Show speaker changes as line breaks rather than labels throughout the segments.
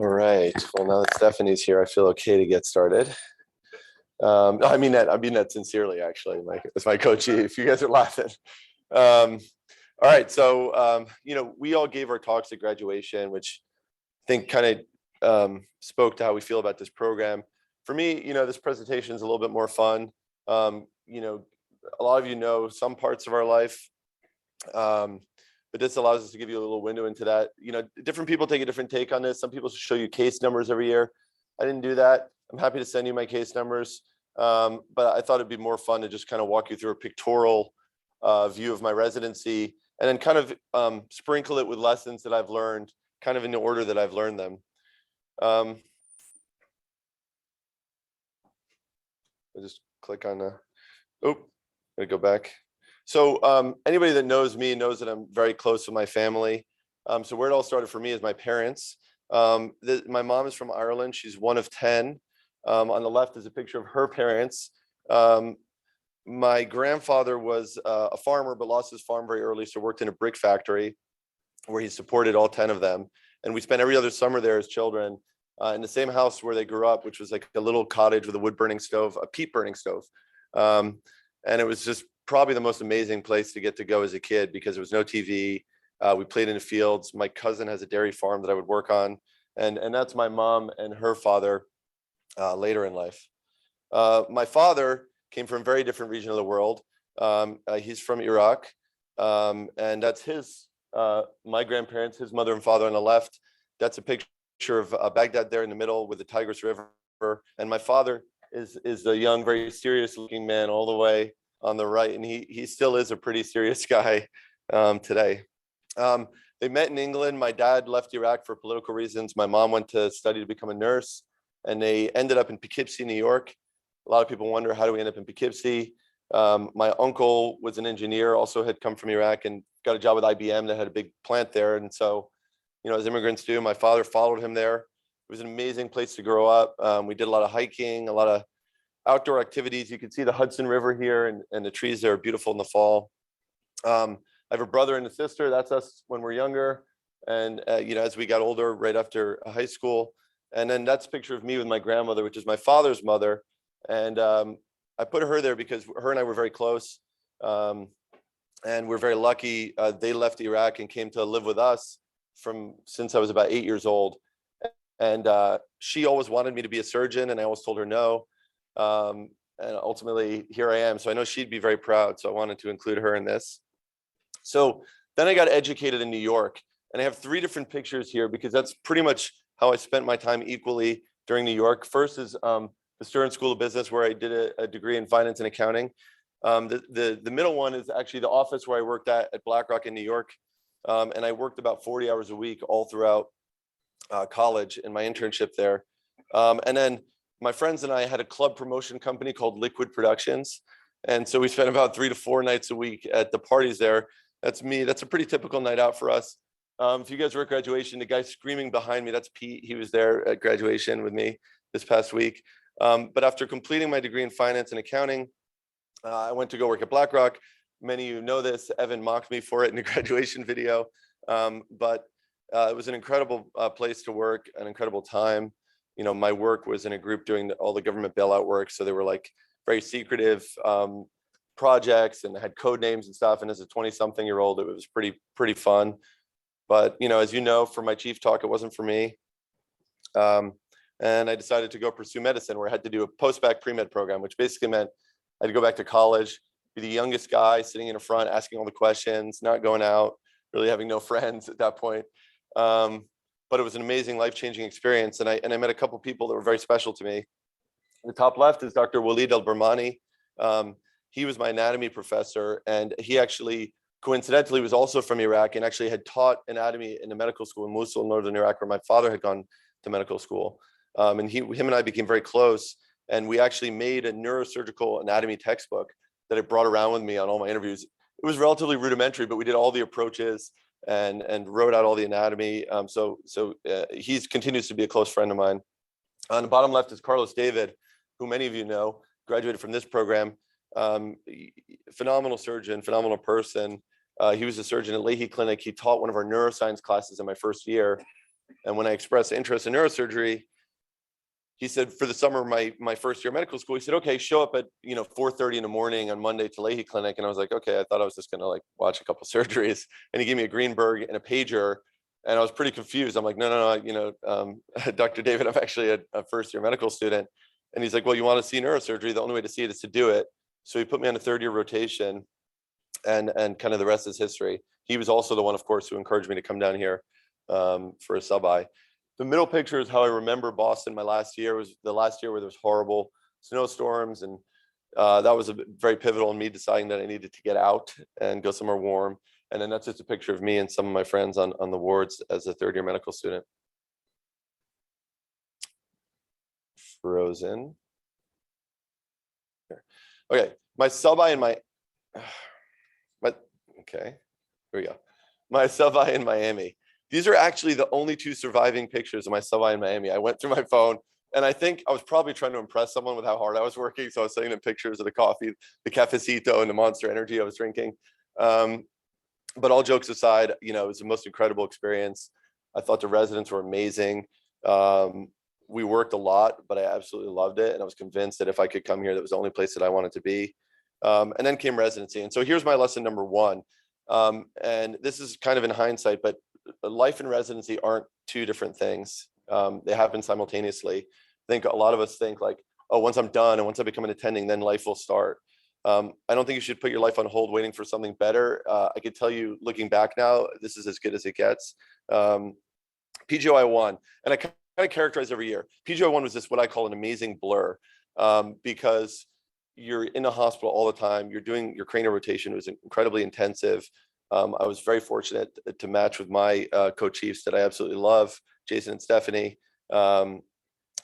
All right. Well, now that Stephanie's here, I feel okay to get started. No, I mean that sincerely, actually. As my coach, if you guys are laughing. All right. So, we all gave our talks at graduation, which I think kind of spoke to how we feel about this program. For me, this presentation is a little bit more fun. A lot of you know some parts of our life. But this allows us to give you a little window into that. Different people take a different take on this. Some people show you case numbers every year. I didn't do that. I'm happy to send you my case numbers. But I thought it'd be more fun to just kind of walk you through a pictorial view of my residency and then kind of sprinkle it with lessons that I've learned kind of in the order that I've learned them. I'll just click on I'm gonna go back. So anybody that knows me knows that I'm very close with my family. So where it all started for me is my parents. My mom is from Ireland. She's one of 10. On the left is a picture of her parents. My grandfather was a farmer, but lost his farm very early, so worked in a brick factory where he supported all 10 of them. And we spent every other summer there as children in the same house where they grew up, which was like a little cottage with a wood burning stove, a peat burning stove. And it was just probably the most amazing place to get to go as a kid because there was no TV. We played in the fields. My cousin has a dairy farm that I would work on. And that's my mom and her father later in life. My father came from a very different region of the world. He's from Iraq. And that's my grandparents, his mother and father on the left. That's a picture of Baghdad there in the middle with the Tigris River. And my father is a young, very serious looking man all the way on the right, and he still is a pretty serious guy today. They met in England. My dad left Iraq for political reasons. My mom went to study to become a nurse, and they ended up in Poughkeepsie, New York. A lot of people wonder, how do we end up in Poughkeepsie? My uncle was an engineer, also had come from Iraq and got a job with IBM that had a big plant there. And so, as immigrants do, my father followed him there. It was an amazing place to grow up. We did a lot of hiking, a lot of outdoor activities. You can see the Hudson River here and the trees there are beautiful in the fall. I have a brother and a sister. That's us when we're younger. And, as we got older, right after high school. And then that's a picture of me with my grandmother, which is my father's mother. And I put her there because her and I were very close. And we're very lucky. They left Iraq and came to live with us since I was about 8 years old. And she always wanted me to be a surgeon, and I always told her no. And ultimately here I am. So I know she'd be very proud. So I wanted to include her in this. So then I got educated in New York, and I have 3 different pictures here because that's pretty much how I spent my time equally during New York. First is the Stern School of Business, where I did a degree in finance and accounting. The middle one is actually the office where I worked at BlackRock in New York. And I worked about 40 hours a week all throughout college in my internship there. And then my friends and I had a club promotion company called Liquid Productions. And so we spent about 3 to 4 nights a week at the parties there. That's me. That's a pretty typical night out for us. If you guys were at graduation, the guy screaming behind me, that's Pete. He was there at graduation with me this past week. But after completing my degree in finance and accounting, I went to go work at BlackRock. Many of you know this. Evan mocked me for it in the graduation video. But it was an incredible place to work, an incredible time. My work was in a group doing all the government bailout work. So they were like very secretive projects and had code names and stuff. And as a 20-something-year-old, it was pretty fun. But, as you know, for my chief talk, it wasn't for me. And I decided to go pursue medicine, where I had to do a post-bac pre-med program, which basically meant I had to go back to college, be the youngest guy sitting in the front, asking all the questions, not going out, really having no friends at that point. But it was an amazing, life-changing experience. And I met a couple of people that were very special to me. The top left is Dr. Walid El-Bermani. He was my anatomy professor, and he actually, coincidentally, was also from Iraq and actually had taught anatomy in a medical school in Mosul, northern Iraq, where my father had gone to medical school. And him and I became very close. And we actually made a neurosurgical anatomy textbook that I brought around with me on all my interviews. It was relatively rudimentary, but we did all the approaches and wrote out all the anatomy. So he continues to be a close friend of mine. On the bottom left is Carlos David, who many of you know, graduated from this program. Phenomenal surgeon, phenomenal person. He was a surgeon at Lahey Clinic. He taught one of our neuroscience classes in my first year. And when I expressed interest in neurosurgery, he said, for the summer, my first year of medical school, he said, okay, show up at 4:30 in the morning on Monday to Leahy Clinic. And I was like, okay, I thought I was just gonna like watch a couple surgeries. And he gave me a Greenberg and a pager, and I was pretty confused. I'm like, no, Dr. David, I'm actually a first year medical student. And he's like, well, you want to see neurosurgery? The only way to see it is to do it. So he put me on a 3rd-year rotation, and kind of the rest is history. He was also the one, of course, who encouraged me to come down here for a sub-I. The middle picture is how I remember Boston. My last year was the last year where there was horrible snowstorms, and that was very pivotal in me deciding that I needed to get out and go somewhere warm. And then that's just a picture of me and some of my friends on the wards as a 3rd-year medical student. Frozen. Okay, my sub-I and okay, here we go. My sub-I in Miami. These are actually the only 2 surviving pictures of my sub-I in Miami. I went through my phone, and I think I was probably trying to impress someone with how hard I was working. So I was sending them pictures of the coffee, the cafecito, and the Monster Energy I was drinking. But all jokes aside, it was the most incredible experience. I thought the residents were amazing. We worked a lot, but I absolutely loved it. And I was convinced that if I could come here, that was the only place that I wanted to be. And then came residency. And so here's my lesson number 1. And this is kind of in hindsight, but life and residency aren't 2 different things. They happen simultaneously. I think a lot of us think like, oh, once I'm done and once I become an attending, then life will start. I don't think you should put your life on hold waiting for something better. I could tell you, looking back now, this is as good as it gets. PGY 1, and I kind of characterize every year. PGY 1 was just what I call an amazing blur, because you're in a hospital all the time. You're doing your cranial rotation. It was incredibly intensive. I was very fortunate to match with my co-chiefs that I absolutely love, Jason and Stephanie.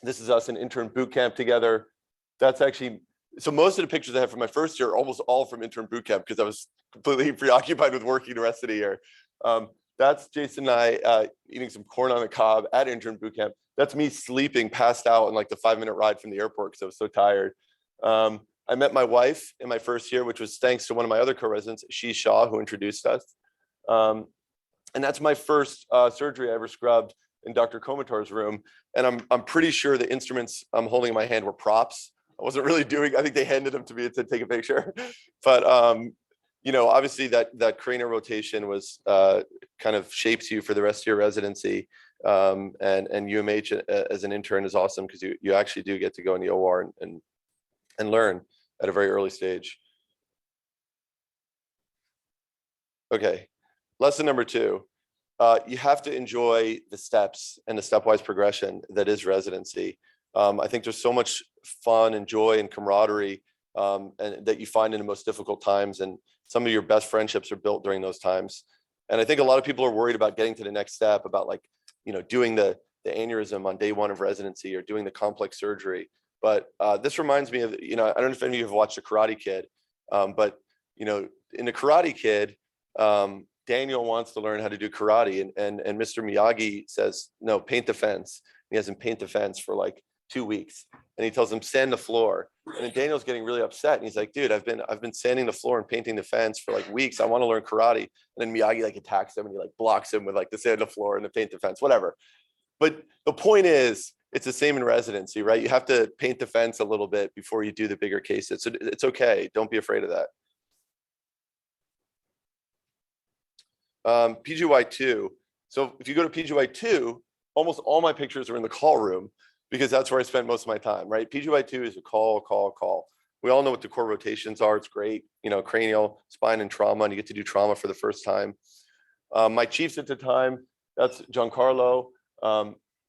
This is us in intern boot camp together. That's actually, so most of the pictures I have from my first year are almost all from intern boot camp because I was completely preoccupied with working the rest of the year. That's Jason and I eating some corn on the cob at intern boot camp. That's me sleeping, passed out on like the 5-minute ride from the airport because I was so tired. I met my wife in my first year, which was thanks to one of my other co-residents, Ashish Shah, who introduced us. And that's my first surgery I ever scrubbed in Dr. Komatar's room. And I'm pretty sure the instruments I'm holding in my hand were props. I wasn't really doing, I think they handed them to me to take a picture. But, obviously that cranial rotation was kind of shapes you for the rest of your residency. And UMH as an intern is awesome because you actually do get to go in the OR and learn at a very early stage. Okay, lesson number 2. You have to enjoy the steps and the stepwise progression that is residency. I think there's so much fun and joy and camaraderie and that you find in the most difficult times, and some of your best friendships are built during those times. And I think a lot of people are worried about getting to the next step, about like, doing the aneurysm on day 1 of residency or doing the complex surgery. But this reminds me of, I don't know if any of you have watched The Karate Kid, but, in The Karate Kid, Daniel wants to learn how to do karate, and Mr. Miyagi says, no, paint the fence. He has him paint the fence for like 2 weeks, and he tells him sand the floor. And then Daniel's getting really upset, and he's like, dude, I've been sanding the floor and painting the fence for like weeks. I want to learn karate. And then Miyagi like attacks him, and he like blocks him with like the sand the floor and the paint the fence, whatever. But the point is, it's the same in residency, right? You have to paint the fence a little bit before you do the bigger cases. So it's okay. Don't be afraid of that. PGY 2. So if you go to PGY 2, almost all my pictures are in the call room because that's where I spent most of my time, right? PGY 2 is a call. We all know what the core rotations are. It's great, cranial, spine, and trauma, and you get to do trauma for the first time. My chiefs at the time, that's Giancarlo.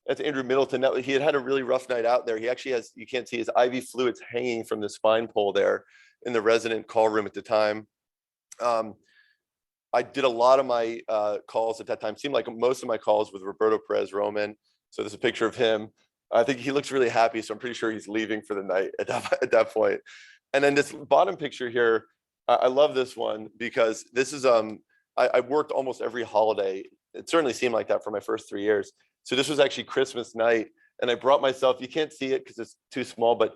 That's Andrew Middleton. He had a really rough night out there. He actually has, you can't see his IV fluids hanging from the spine pole there in the resident call room at the time. I did a lot of my calls at that time. Seemed like most of my calls with Roberto Perez Roman. So there's a picture of him. I think he looks really happy. So I'm pretty sure he's leaving for the night at that point. And then this bottom picture here, I love this one because this is, I worked almost every holiday. It certainly seemed like that for my first 3 years. So this was actually Christmas night. And I brought myself, you can't see it because it's too small, but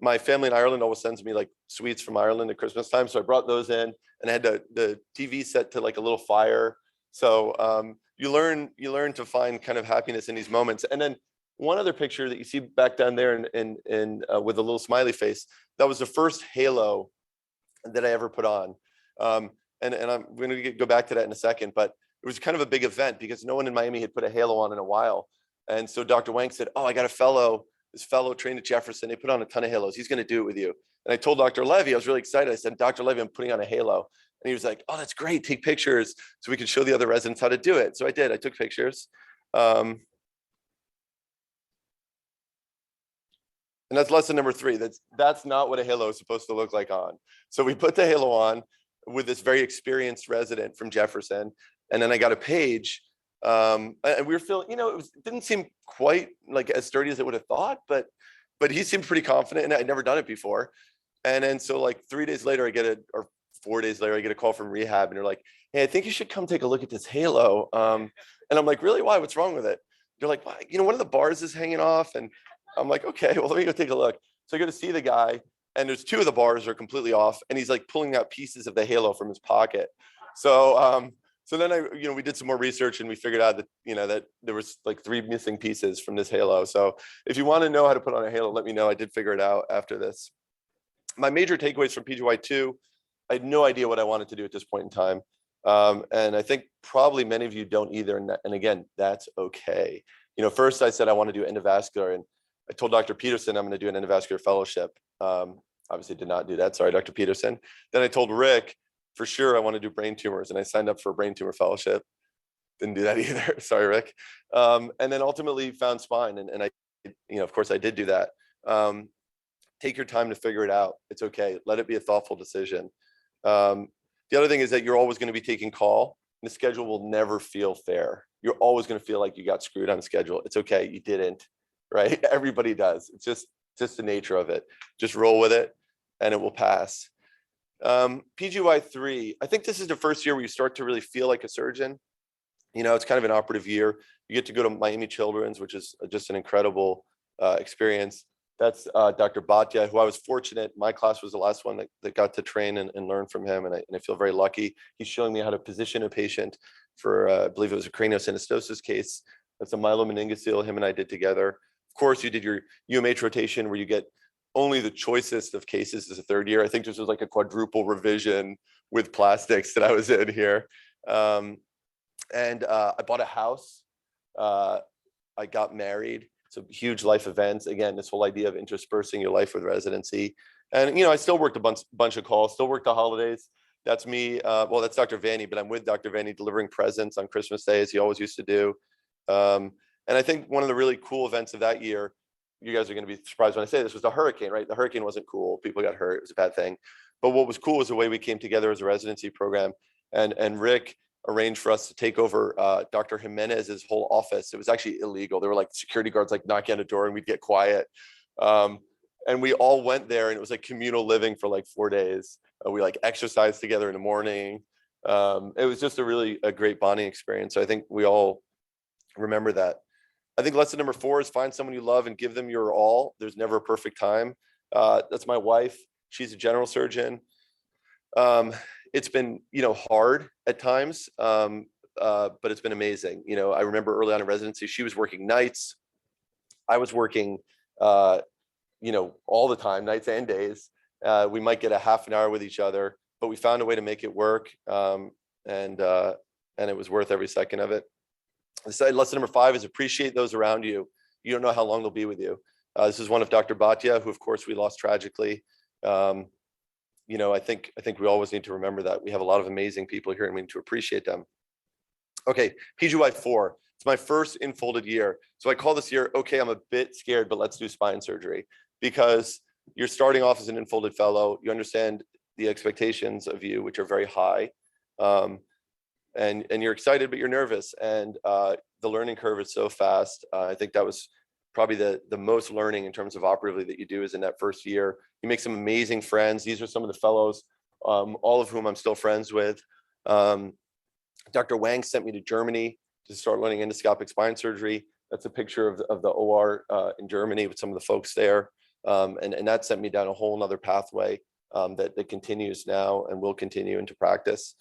my family in Ireland always sends me like sweets from Ireland at Christmas time. So I brought those in, and I had the TV set to like a little fire. So you learn to find kind of happiness in these moments. And then one other picture that you see back down there with a little smiley face, that was the first halo that I ever put on. And I'm going to go back to that in a second, but it was kind of a big event because no one in Miami had put a halo on in a while. And so Dr. Wang said, oh, I got this fellow trained at Jefferson. They put on a ton of halos. He's going to do it with you. And I told Dr. Levy, I was really excited. I said, Dr. Levy, I'm putting on a halo. And he was like, oh, that's great. Take pictures so we can show the other residents how to do it. So I did. I took pictures. And that's lesson number 3. That's not what a halo is supposed to look like on. So we put the halo on with this very experienced resident from Jefferson. And then I got a page. And we were feeling, it didn't seem quite like as sturdy as I would have thought, but he seemed pretty confident, and I'd never done it before. And then so like 3 days later, or 4 days later, I get a call from rehab, and they're like, hey, I think you should come take a look at this halo. And I'm like, really? Why? What's wrong with it? They're like, well, one of the bars is hanging off. And I'm like, okay, well, let me go take a look. So I go to see the guy, and there's 2 of the bars are completely off, and he's like pulling out pieces of the halo from his pocket. So then we did some more research, and we figured out that, that there was like 3 missing pieces from this halo. So if you want to know how to put on a halo, let me know. I did figure it out after this. My major takeaways from PGY2, I had no idea what I wanted to do at this point in time. And I think probably many of you don't either. And again, that's okay. First I said I want to do endovascular, and I told Dr. Peterson I'm going to do an endovascular fellowship. Obviously did not do that. Sorry, Dr. Peterson. Then I told Rick, for sure, I want to do brain tumors, and I signed up for a brain tumor fellowship. Didn't do that either. Sorry, Rick. And then ultimately found spine, and I, of course, I did do that. Take your time to figure it out. It's okay. Let it be a thoughtful decision. The other thing is that you're always going to be taking call. And the schedule will never feel fair. You're always going to feel like you got screwed on schedule. It's okay. You didn't, right? Everybody does. It's just the nature of it. Just roll with it, and it will pass. PGY3, I think this is the first year where you start to really feel like a surgeon. It's kind of an operative year. You get to go to Miami Children's, which is just an incredible experience. That's Dr. Bhatia, who I was fortunate. My class was the last one that got to train and learn from him, and I feel very lucky. He's showing me how to position a patient for, I believe it was a craniosynostosis case. That's a myelomeningocele him and I did together. Of course, you did your UMH rotation where you get only the choicest of cases as a 3rd year. I think this was like a quadruple revision with plastics that I was in here. And I bought a house. I got married. So huge life events. Again, this whole idea of interspersing your life with residency. And, I still worked a bunch of calls, still worked the holidays. That's me. Well, that's Dr. Vanny, but I'm with Dr. Vanny delivering presents on Christmas Day, as he always used to do. And I think one of the really cool events of that year, you guys are going to be surprised when I say this, was the hurricane, right? The hurricane wasn't cool. People got hurt. It was a bad thing. But what was cool was the way we came together as a residency program. And Rick arranged for us to take over Dr. Jimenez's whole office. It was actually illegal. There were like security guards like knocking on the door, and we'd get quiet. And we all went there, and it was like communal living for like 4 days. We like exercised together in the morning. It was just a great bonding experience. So I think we all remember that. I think lesson number 4 is find someone you love and give them your all. There's never a perfect time. That's my wife. She's a general surgeon. It's been, hard at times, but it's been amazing. I remember early on in residency, she was working nights. I was working, all the time, nights and days. We might get a half an hour with each other, but we found a way to make it work. And it was worth every second of it. Lesson number 5 is appreciate those around you. You don't know how long they'll be with you. This is one of Dr. Bhatia, who of course we lost tragically. I think we always need to remember that we have a lot of amazing people here, and we need to appreciate them. Okay, PGY4. It's my first infolded year. So I call this year, okay, I'm a bit scared, but let's do spine surgery, because you're starting off as an infolded fellow. You understand the expectations of you, which are very high. And you're excited, but you're nervous. And the learning curve is so fast. I think that was probably the most learning in terms of operatively that you do is in that first year. You make some amazing friends. These are some of the fellows, all of whom I'm still friends with. Dr. Wang sent me to Germany to start learning endoscopic spine surgery. That's a picture of the OR in Germany with some of the folks there. And that sent me down a whole nother pathway that continues now and will continue into practice.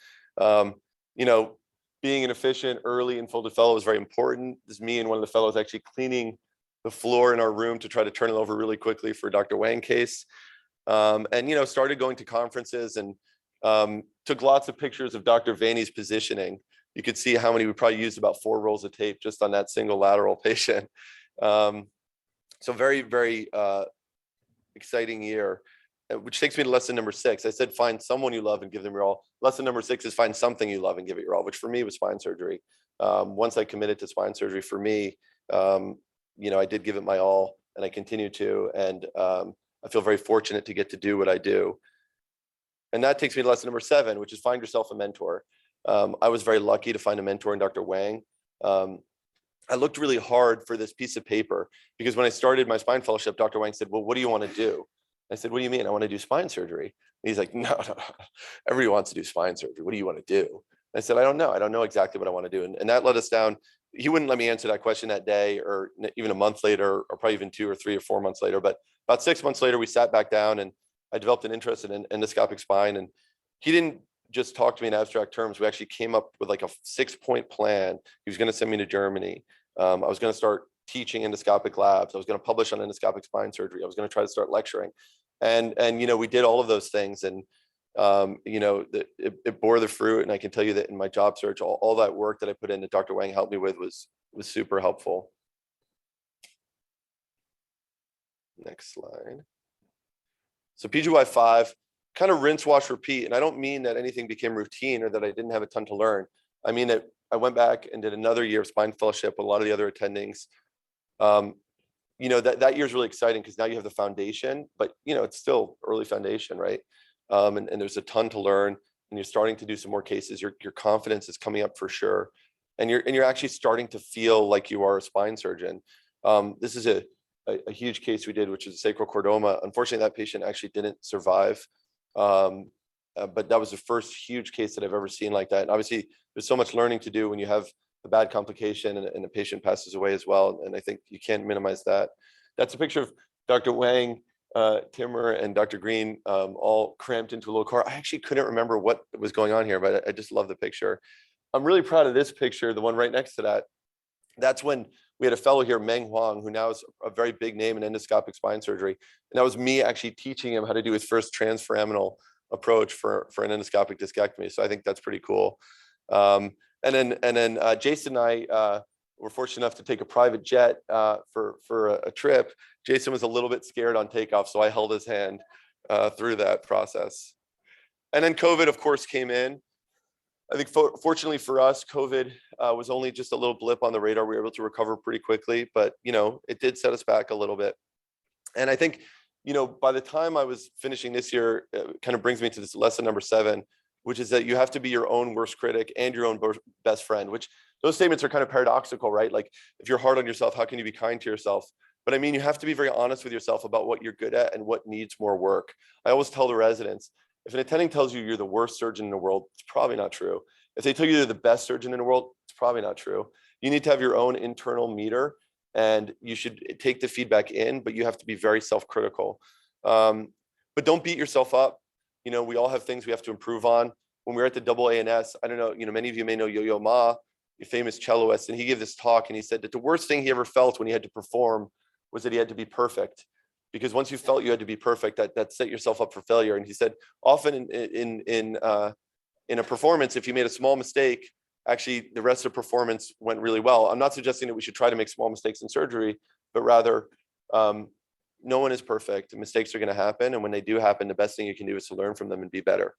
being an efficient, early enfolded fellow was very important. This is me and one of the fellows actually cleaning the floor in our room to try to turn it over really quickly for Dr. Wang case. And, you know, started going to conferences and took lots of pictures of Dr. Vaney's positioning. You could see how many we probably used about 4 rolls of tape just on that single lateral patient. So very, very exciting year, which takes me to lesson number 6. I said, find someone you love and give them your all. Lesson number 6 is find something you love and give it your all, which for me was spine surgery. Once I committed to spine surgery, for me, you know, I did give it my all and I continue to, and I feel very fortunate to get to do what I do. And that takes me to lesson number 7, which is find yourself a mentor. I was very lucky to find a mentor in Dr. Wang. I looked really hard for this piece of paper because when I started my spine fellowship, Dr. Wang said, well, what do you want to do? I said, what do you mean? I want to do spine surgery. And he's like, no, everybody wants to do spine surgery. What do you want to do? And I said, I don't know. I don't know exactly what I want to do. And that led us down. He wouldn't let me answer that question that day or even a month later, or probably even 2 or 3 or 4 months later. But about 6 months later, we sat back down and I developed an interest in endoscopic spine. And he didn't just talk to me in abstract terms. We actually came up with like a 6-point plan. He was going to send me to Germany. I was going to start teaching endoscopic labs. I was going to publish on endoscopic spine surgery. I was going to try to start lecturing. And you know, we did all of those things. And you know, it bore the fruit. And I can tell you that in my job search, all that work that I put in that Dr. Wang helped me with was super helpful. Next slide. So PGY5, kind of rinse, wash, repeat. And I don't mean that anything became routine or that I didn't have a ton to learn. I mean that I went back and did another year of spine fellowship with a lot of the other attendings. You know, that year is really exciting because now you have the foundation, but you know, it's still early foundation, right? And there's a ton to learn, and you're starting to do some more cases. Your confidence is coming up for sure, and you're actually starting to feel like you are a spine surgeon. This is a huge case we did, which is sacral chordoma. Unfortunately, that patient actually didn't survive, but that was the first huge case that I've ever seen like that. And obviously, there's so much learning to do when you have a bad complication and the patient passes away as well. And I think you can't minimize that. That's a picture of Dr. Wang, Timmer, and Dr. Green all cramped into a little car. I actually couldn't remember what was going on here, but I just love the picture. I'm really proud of this picture, the one right next to that. That's when we had a fellow here, Meng Huang, who now is a very big name in endoscopic spine surgery. And that was me actually teaching him how to do his first transforaminal approach for an endoscopic discectomy. So I think that's pretty cool. And then Jason and I were fortunate enough to take a private jet for a trip. Jason was a little bit scared on takeoff, so I held his hand through that process. And then COVID, of course, came in. I think fortunately for us, COVID was only just a little blip on the radar. We were able to recover pretty quickly, but you know, it did set us back a little bit. And I think, you know, by the time I was finishing this year, it kind of brings me to this lesson number 7, which is that you have to be your own worst critic and your own best friend, which those statements are kind of paradoxical, right? Like if you're hard on yourself, how can you be kind to yourself? But I mean, you have to be very honest with yourself about what you're good at and what needs more work. I always tell the residents, if an attending tells you you're the worst surgeon in the world, it's probably not true. If they tell you they're the best surgeon in the world, it's probably not true. You need to have your own internal meter, and you should take the feedback in, but you have to be very self-critical. But don't beat yourself up. You know, we all have things we have to improve on. When we were at the AANS, I don't know, you know, many of you may know Yo-Yo Ma, the famous celloist, and he gave this talk and he said that the worst thing he ever felt when he had to perform was that he had to be perfect. Because once you felt you had to be perfect, that set yourself up for failure. And he said, often in a performance, if you made a small mistake, actually the rest of the performance went really well. I'm not suggesting that we should try to make small mistakes in surgery, but rather no one is perfect. Mistakes are going to happen. And when they do happen, the best thing you can do is to learn from them and be better.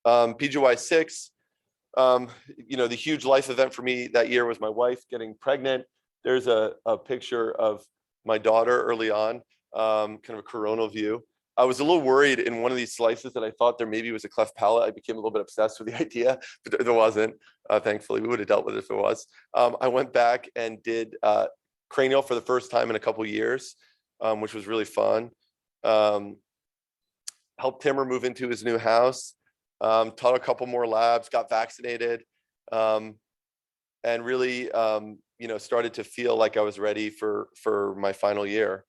PGY6, you know, the huge life event for me that year was my wife getting pregnant. There's a picture of my daughter early on, kind of a coronal view. I was a little worried in one of these slices that I thought there maybe was a cleft palate. I became a little bit obsessed with the idea, but there wasn't. Thankfully, we would have dealt with it if there was. I went back and did cranial for the first time in a couple of years, which was really fun. Helped Timmer move into his new house, taught a couple more labs, got vaccinated, and really, you know, started to feel like I was ready for my final year.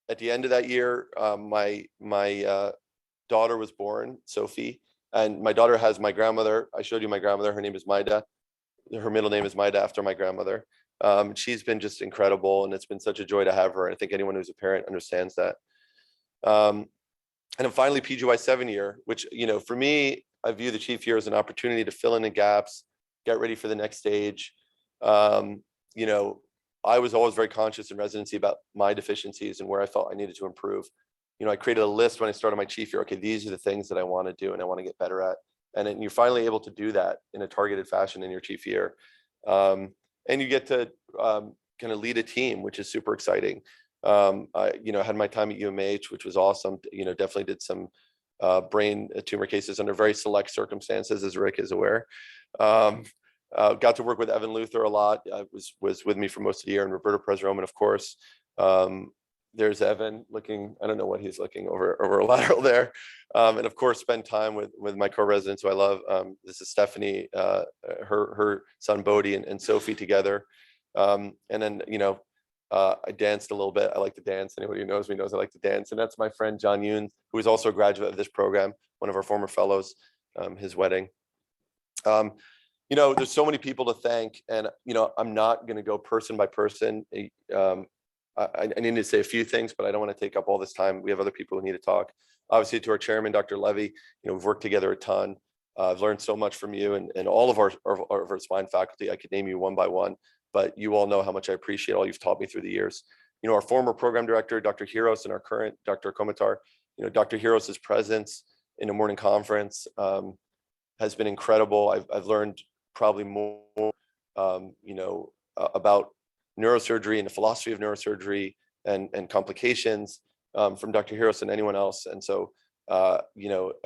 At the end of that year, my daughter was born, Sophie, and my daughter has my grandmother. I showed you my grandmother. Her name is Maida. Her middle name is Maida after my grandmother. She's been just incredible, and it's been such a joy to have her. And I think anyone who's a parent understands that. And then finally, PGY 7-year, which, for me, I view the chief year as an opportunity to fill in the gaps, get ready for the next stage. I was always very conscious in residency about my deficiencies and where I felt I needed to improve. I created a list when I started my chief year. Okay, these are the things that I want to do and I want to get better at. And then you're finally able to do that in a targeted fashion in your chief year. And you get to kind of lead a team, which is super exciting. I had my time at UMH, which was awesome. Definitely did some brain tumor cases under very select circumstances, as Rick is aware. Got to work with Evan Luther a lot. Was with me for most of the year, and Roberto Perez Roman, of course. There's Evan looking, I don't know what he's looking over a lateral there. And of course, spend time with my co-residents who I love. This is Stephanie, her son Bodhi and Sophie together. And then, I danced a little bit. I like to dance. Anybody who knows me knows I like to dance. And that's my friend, John Yoon, who is also a graduate of this program, one of our former fellows, his wedding. There's so many people to thank, and, I'm not going to go person by person. I need to say a few things, but I don't want to take up all this time. We have other people who need to talk. Obviously, to our chairman, Dr. Levy, we've worked together a ton. I've learned so much from you and all of our spine faculty. I could name you one by one, but you all know how much I appreciate all you've taught me through the years. Our former program director, Dr. Hiros, and our current Dr. Komatar, Dr. Hiros's presence in a morning conference has been incredible. I've learned probably more, about neurosurgery and the philosophy of neurosurgery and complications from Dr. Hiros than anyone else. And so, I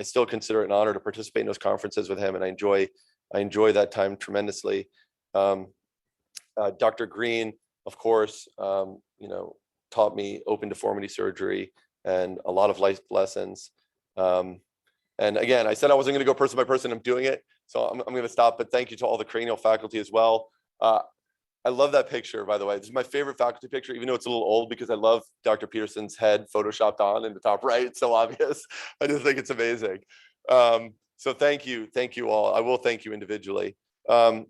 still consider it an honor to participate in those conferences with him, and I enjoy that time tremendously. Dr. Green, of course, taught me open deformity surgery and a lot of life lessons. And again, I said I wasn't going to go person by person. I'm doing it, so I'm going to stop. But thank you to all the cranial faculty as well. I love that picture, by the way. This is my favorite faculty picture, even though it's a little old, because I love Dr. Peterson's head photoshopped on in the top right. It's so obvious. I just think it's amazing. So thank you all. I will thank you individually. And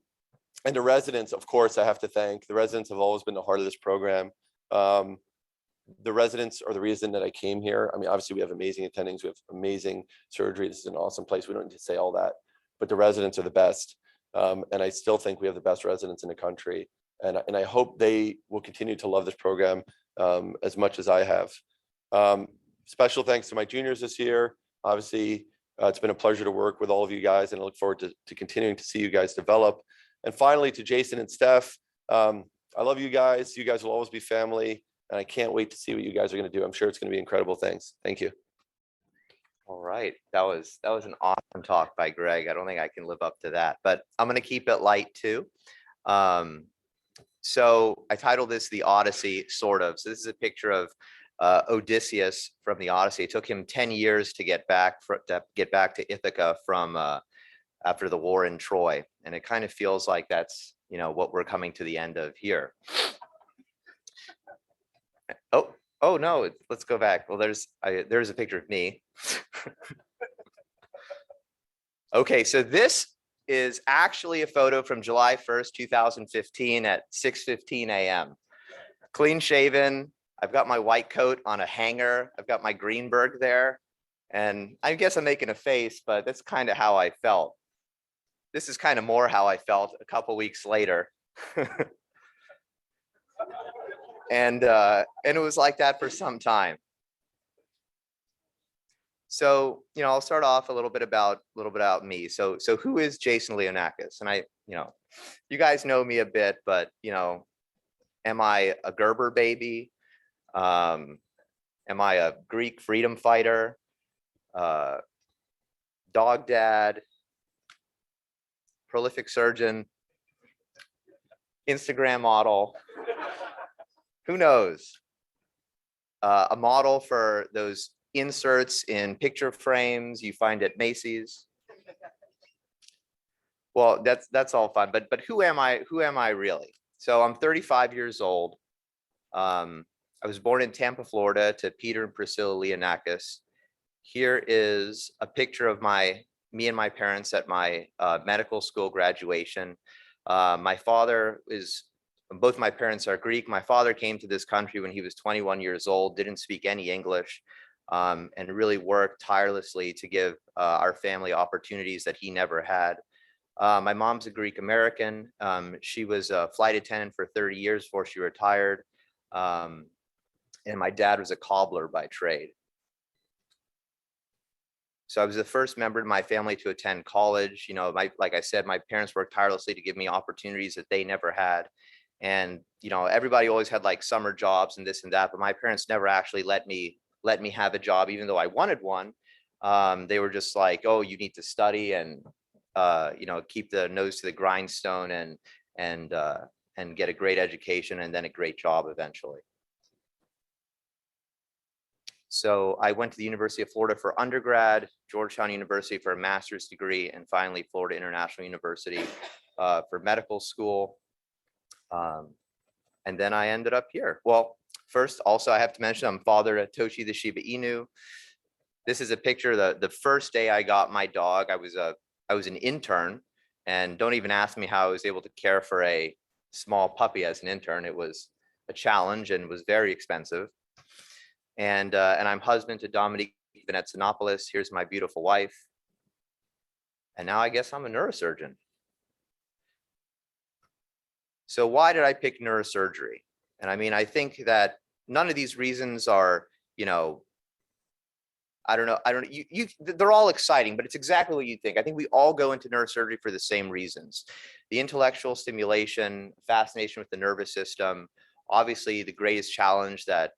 the residents, of course, I have to thank. The residents have always been the heart of this program. The residents are the reason that I came here. I mean, obviously we have amazing attendings, we have amazing surgery. This is an awesome place. We don't need to say all that, but the residents are the best. And I still think we have the best residents in the country. And I hope they will continue to love this program as much as I have. Special thanks to my juniors this year. Obviously, it's been a pleasure to work with all of you guys, and I look forward to continuing to see you guys develop. And finally, to Jason and Steph, I love you guys. You guys will always be family, and I can't wait to see what you guys are going to do. I'm sure it's going to be incredible things. Thank you.
All right, that was an awesome talk by Greg. I don't think I can live up to that, but I'm going to keep it light too. So I titled this The Odyssey, sort of. So this is a picture of Odysseus from the Odyssey. It took him 10 years to get back to Ithaca from after the war in Troy, and it kind of feels like that's what we're coming to the end of here. Oh no, let's go back. Well, there's a picture of me. Okay, so this is actually a photo from July 1st, 2015 at 6:15 a.m. Clean shaven. I've got my white coat on a hanger. I've got my Greenberg there. And I guess I'm making a face, but that's kind of how I felt. This is kind of more how I felt a couple weeks later. And it was like that for some time. So, I'll start off a little bit about me. So who is Jason Leonakis? And you guys know me a bit, but am I a Gerber baby? Am I a Greek freedom fighter? Dog dad? Prolific surgeon? Instagram model? Who knows? A model for those inserts in picture frames you find at Macy's. Well, that's all fun, but who am I? Who am I really? So I'm 35 years old. I was born in Tampa, Florida, to Peter and Priscilla Leonakis. Here is a picture of me and my parents at my medical school graduation. My father is, both my parents are Greek. My father came to this country when he was 21 years old, didn't speak any English, and really worked tirelessly to give our family opportunities that he never had. My mom's a Greek American. She was a flight attendant for 30 years before she retired. And my dad was a cobbler by trade. So I was the first member of my family to attend college. You know, like I said, my parents worked tirelessly to give me opportunities that they never had. And, you know, everybody always had like summer jobs and this and that, but my parents never actually let me have a job, even though I wanted one. They were just like, oh, you need to study and, you know, keep the nose to the grindstone and get a great education and then a great job eventually. So I went to the University of Florida for undergrad, Georgetown University for a master's degree, and finally Florida International University for medical school. And then I ended up here. Well, first, also I have to mention I'm father to Toshi the Shiba Inu. This is a picture the first day I got my dog. I was an intern, and don't even ask me how I was able to care for a small puppy as an intern. It was a challenge and was very expensive. And I'm husband to Dominique Venetsinopoulos. Here's my beautiful wife. And now I guess I'm a neurosurgeon. So why did I pick neurosurgery? And I mean, I think that none of these reasons are, you know, I don't know, they're all exciting, but it's exactly what you think. I think we all go into neurosurgery for the same reasons. The intellectual stimulation, fascination with the nervous system, obviously the greatest challenge that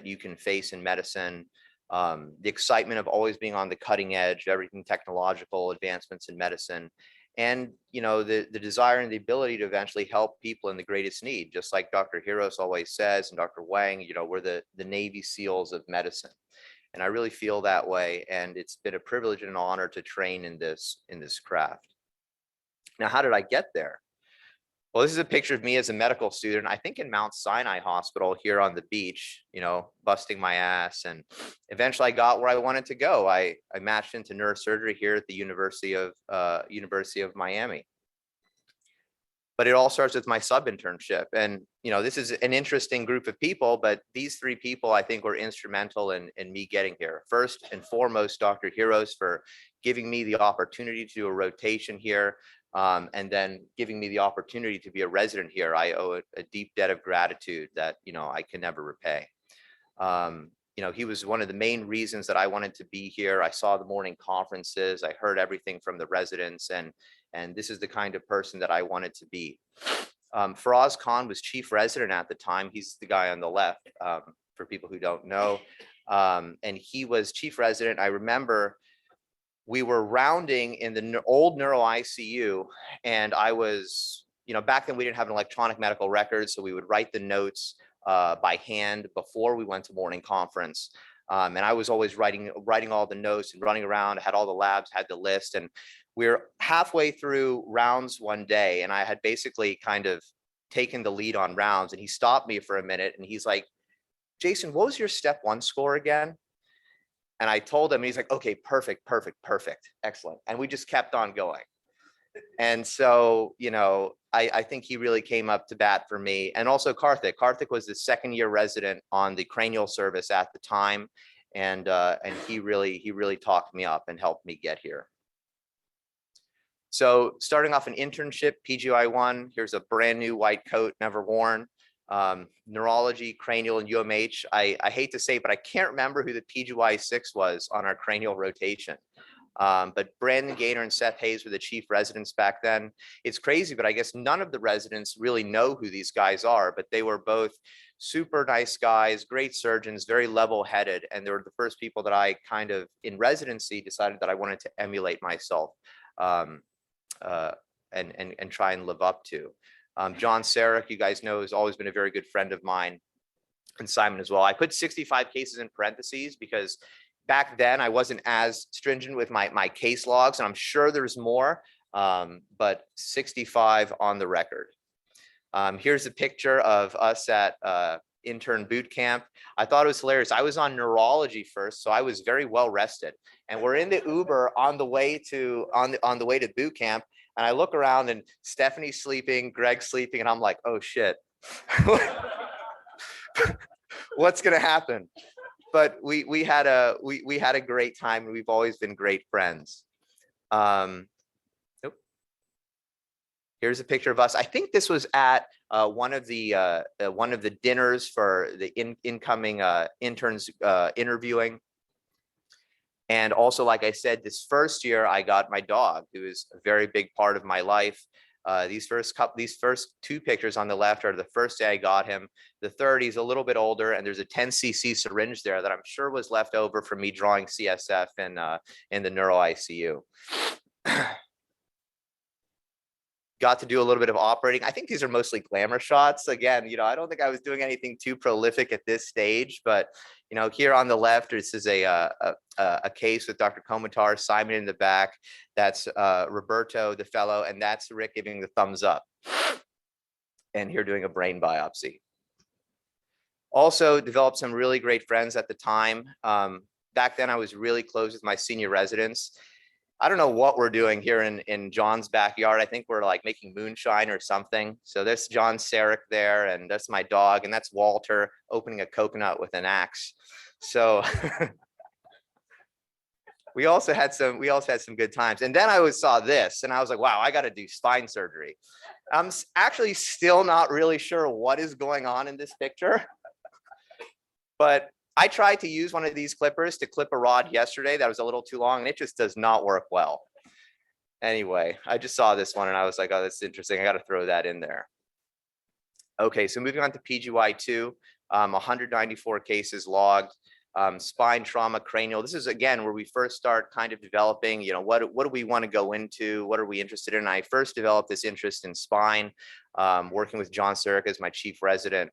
you can face in medicine, the excitement of always being on the cutting edge, everything technological advancements in medicine, and you know the desire and the ability to eventually help people in the greatest need, just like Dr. Hiros always says, and Dr. Wang, you know, we're the Navy SEALs of medicine. And I really feel that way, and it's been a privilege and an honor to train in this craft. Now, how did I get there? Well, this is a picture of me as a medical student, I think in Mount Sinai Hospital here on the beach, you know, busting my ass. And eventually I got where I wanted to go. I matched into neurosurgery here at the University of Miami. But it all starts with my sub internship. And, you know, this is an interesting group of people, but these three people I think were instrumental in me getting here. First and foremost, Dr. Hiros for giving me the opportunity to do a rotation here. And then giving me the opportunity to be a resident here. I owe a deep debt of gratitude that, you know, I can never repay. You know, he was one of the main reasons that I wanted to be here. I saw the morning conferences, I heard everything from the residents, and this is the kind of person that I wanted to be. Faraz Khan was chief resident at the time. He's the guy on the left, for people who don't know. And he was chief resident. I remember we were rounding in the old neuro ICU, and I was, you know, back then we didn't have an electronic medical record, so we would write the notes by hand before we went to morning conference. And I was always writing all the notes and running around. I had all the labs, had the list, and we were halfway through rounds one day, and I had basically kind of taken the lead on rounds, and he stopped me for a minute, and he's like, "Jason, what was your step 1 score again?" And I told him, and he's like, "Okay, perfect, excellent." And we just kept on going. And so, you know, I think he really came up to bat for me. And also Karthik. Karthik was the 2nd-year resident on the cranial service at the time. And he really talked me up and helped me get here. So starting off an internship, PGY1, here's a brand new white coat, never worn. Neurology, cranial, and UMH. I hate to say, but I can't remember who the PGY6 was on our cranial rotation. But Brandon Gaynor and Seth Hayes were the chief residents back then. It's crazy, but I guess none of the residents really know who these guys are, but they were both super nice guys, great surgeons, very level-headed. And they were the first people that I kind of, in residency, decided that I wanted to emulate myself and try and live up to. John Sarek, you guys know, has always been a very good friend of mine, and Simon as well. I put 65 cases in parentheses because back then I wasn't as stringent with my case logs, and I'm sure there's more, but 65 on the record. Here's a picture of us at intern boot camp. I thought it was hilarious. I was on neurology first, so I was very well rested. And we're in the Uber on the way to boot camp. And I look around and Stephanie's sleeping, Greg's sleeping, and I'm like, oh shit. What's gonna happen? But we had a great time, and we've always been great friends. Here's a picture of us. I think this was at one of the dinners for the incoming interns interviewing. And also, like I said, this first year I got my dog, who is a very big part of my life. These first two pictures on the left are the first day I got him. The third, he's a little bit older, and there's a 10 cc syringe there that I'm sure was left over from me drawing CSF in the neuro ICU. Got to do a little bit of operating. I think these are mostly glamour shots. Again, I don't think I was doing anything too prolific at this stage, but here on the left, this is a case with Dr. Komatar, Simon in the back. That's Roberto, the fellow, and that's Rick giving the thumbs up. And here doing a brain biopsy. Also developed some really great friends at the time. Back then I was really close with my senior residents. I don't know what we're doing here in John's backyard. I think we're like making moonshine or something. So there's John Sarek there, and that's my dog, and that's Walter opening a coconut with an axe. So we also had some good times. And then I saw this, and I was like, wow, I got to do spine surgery. I'm actually still not really sure what is going on in this picture, but I tried to use one of these clippers to clip a rod yesterday that was a little too long, and it just does not work well. Anyway, I just saw this one and I was like, oh, that's interesting. I got to throw that in there. Okay, so moving on to PGY2, 194 cases logged, spine trauma, cranial. This is, again, where we first start kind of developing, what do we want to go into? What are we interested in? I first developed this interest in spine, working with John Sarek as my chief resident.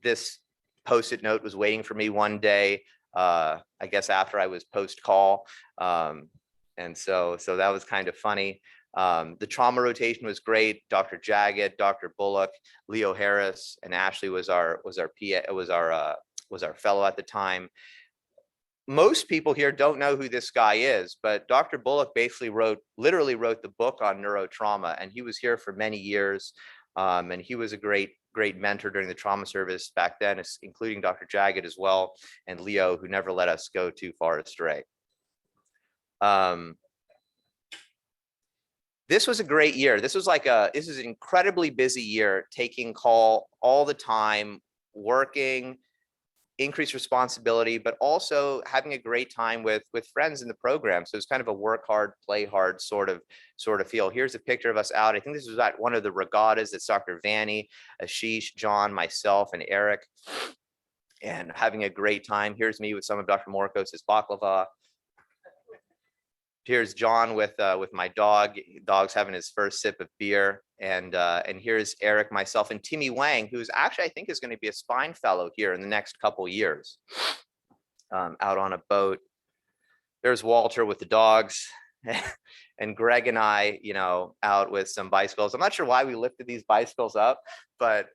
This Post-it note was waiting for me one day, I guess after I was post-call. And so that was kind of funny. The trauma rotation was great. Dr. Jagged, Dr. Bullock, Leo Harris, and Ashley was our fellow at the time. Most people here don't know who this guy is, but Dr. Bullock basically literally wrote the book on neurotrauma, and he was here for many years. And he was a great mentor during the trauma service back then, including Dr. Jagged as well, and Leo, who never let us go too far astray. This was a great year. This was an incredibly busy year, taking call all the time, working, increased responsibility, but also having a great time with friends in the program. So it's kind of a work hard, play hard sort of feel. Here's a picture of us out. I think this was at one of the regattas. It's Dr. Vanny, Ashish, John, myself, and Eric, and having a great time. Here's me with some of Dr. Morkos's baklava. Here's John with my dog. Dog's having his first sip of beer. And here's Eric, myself, and Timmy Wang, who's actually, I think, is going to be a spine fellow here in the next couple years, out on a boat. There's Walter with the dogs, and Greg and I, out with some bicycles. I'm not sure why we lifted these bicycles up, but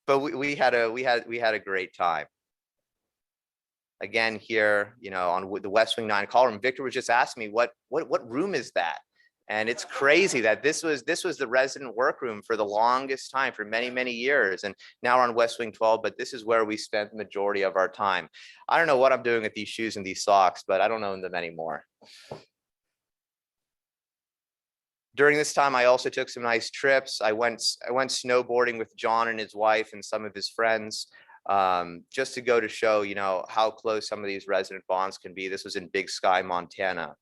but we had a great time. Again, here, on the West Wing 9 call room, Victor was just asking me, what room is that? And it's crazy that this was the resident workroom for the longest time, for many, many years. And now we're on West Wing 12, but this is where we spent the majority of our time. I don't know what I'm doing with these shoes and these socks, but I don't own them anymore. During this time, I also took some nice trips. I went snowboarding with John and his wife and some of his friends, just to go to show, how close some of these resident bonds can be. This was in Big Sky, Montana.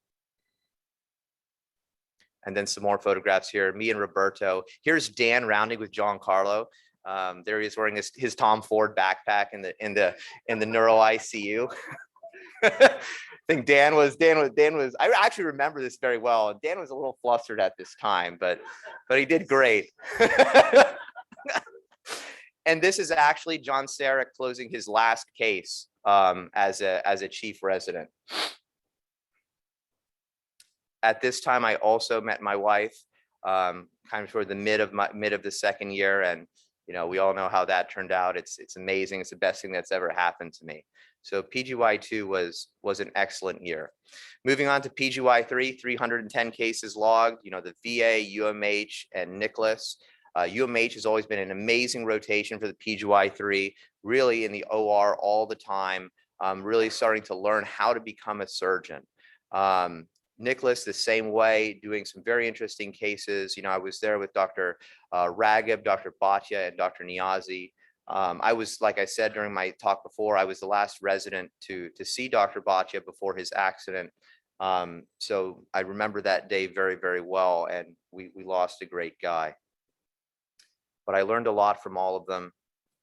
And then some more photographs here, me and Roberto. Here's Dan rounding with John Carlo. There he is wearing his Tom Ford backpack in the neuro ICU. I think Dan was, I actually remember this very well. Dan was a little flustered at this time, but he did great. And this is actually John Sarek closing his last case as a chief resident. At this time, I also met my wife, kind of toward the mid of the second year, and You know, we all know how that turned out. It's amazing. It's the best thing that's ever happened to me. So PGY2 was an excellent year. Moving on to PGY3, 310 cases logged. You know, the VA, UMH, and Nicholas. UMH has always been an amazing rotation for the PGY3, really in the OR all the time, really starting to learn how to become a surgeon. Nicholas, the same way, doing some very interesting cases. You know, I was there with Dr. Ragib, Dr. Bhatia, and Dr. Niazi. I was, like I said during my talk before, I was the last resident to see Dr. Bhatia before his accident. So I remember that day very, very well, and we lost a great guy. But I learned a lot from all of them,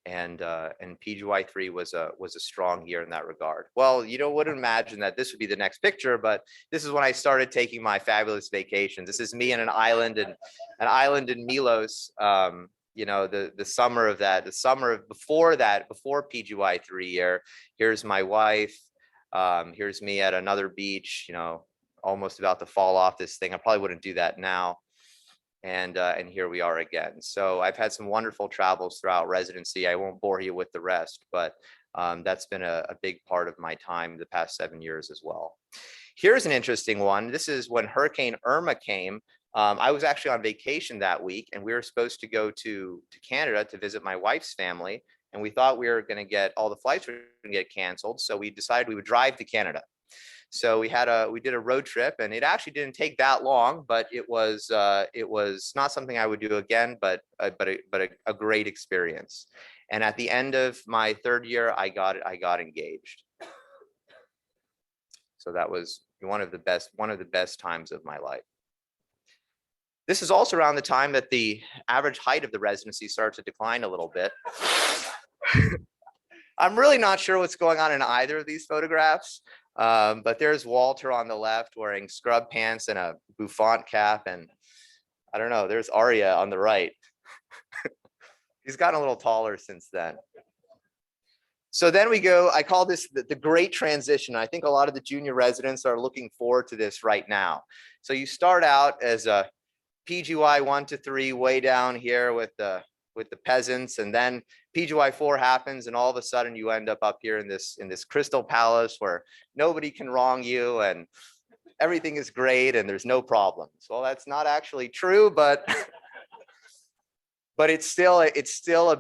and PGY3 was a strong year in that regard. Well, you know, wouldn't imagine that this would be the next picture, but this is when I started taking my fabulous vacations. This is me in an island in Milos. You know, the summer of that, the summer of before that, before PGY3 year. Here's my wife. Here's me at another beach, you know, almost about to fall off this thing. I probably wouldn't do that now. And here we are again. So I've had some wonderful travels throughout residency. I won't bore you with the rest, but that's been a big part of my time the past 7 years as well. Here's an interesting one. This is when Hurricane Irma came. I was actually on vacation that week, and we were supposed to go to Canada to visit my wife's family. And we thought we were going to get all the flights were going to get canceled. So we decided we would drive to Canada. So we did a road trip, and it actually didn't take that long, but it was not something I would do again, but a great experience. And at the end of my third year, I got engaged. So that was one of the best times of my life. This is also around the time that the average height of the residency started to decline a little bit. I'm really not sure what's going on in either of these photographs. But there's Walter on the left wearing scrub pants and a bouffant cap. And I don't know, there's Arya on the right. He's gotten a little taller since then. So then we go, I call this the great transition. I think a lot of the junior residents are looking forward to this right now. So you start out as a PGY 1 to 3 way down here with the peasants, and then PGY4 happens, and all of a sudden you end up here in this crystal palace where nobody can wrong you and everything is great and there's no problems. Well, that's not actually true, but but it's still a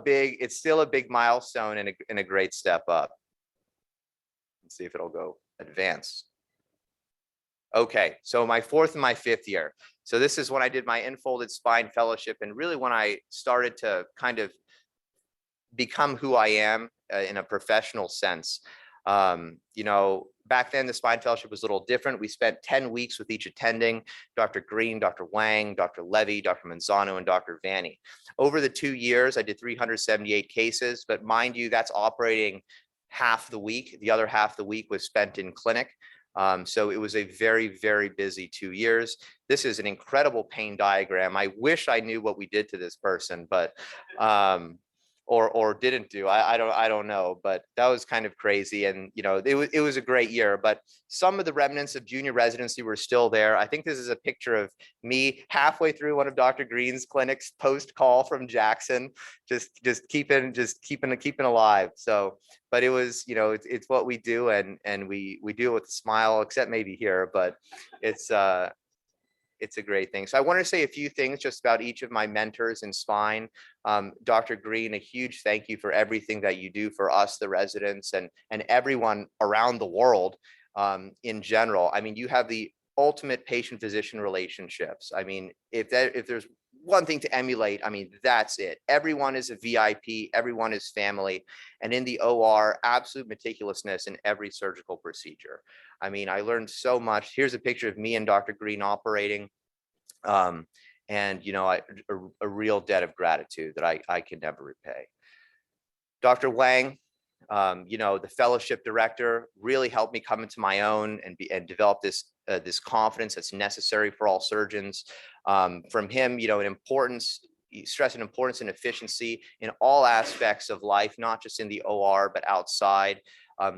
big milestone and a great step up. Let's see if it'll go advance. Okay, so my fourth and my fifth year. So this is when I did my Infolded Spine Fellowship, and really when I started to kind of become who I am in a professional sense. You know, back then the Spine Fellowship was a little different. We spent 10 weeks with each attending, Dr. Green, Dr. Wang, Dr. Levy, Dr. Manzano, and Dr. Vanni. Over the 2 years, I did 378 cases, but mind you, that's operating half the week. The other half the week was spent in clinic. So it was a very, very busy 2 years. This is an incredible pain diagram. I wish I knew what we did to this person, but or didn't do. I don't know, but that was kind of crazy. And you know, it was a great year. But some of the remnants of junior residency were still there. I think this is a picture of me halfway through one of Dr. Green's clinics post call from Jackson, just keeping alive. So, but it was, you know, it's what we do, and we do it with a smile, except maybe here, but it's a great thing. So I want to say a few things just about each of my mentors in spine. Dr. Green, a huge thank you for everything that you do for us, the residents, and everyone around the world in general. I mean, you have the ultimate patient-physician relationships. I mean, if there's one thing to emulate, I mean, that's it. Everyone is a VIP, everyone is family. And in the OR, absolute meticulousness in every surgical procedure. I mean, I learned so much. Here's a picture of me and Dr. Green operating. And, you know, a real debt of gratitude that I can never repay. Dr. Wang, you know, the fellowship director, really helped me come into my own and develop this confidence that's necessary for all surgeons. From him, you know, stress an importance and efficiency in all aspects of life, not just in the OR, but outside.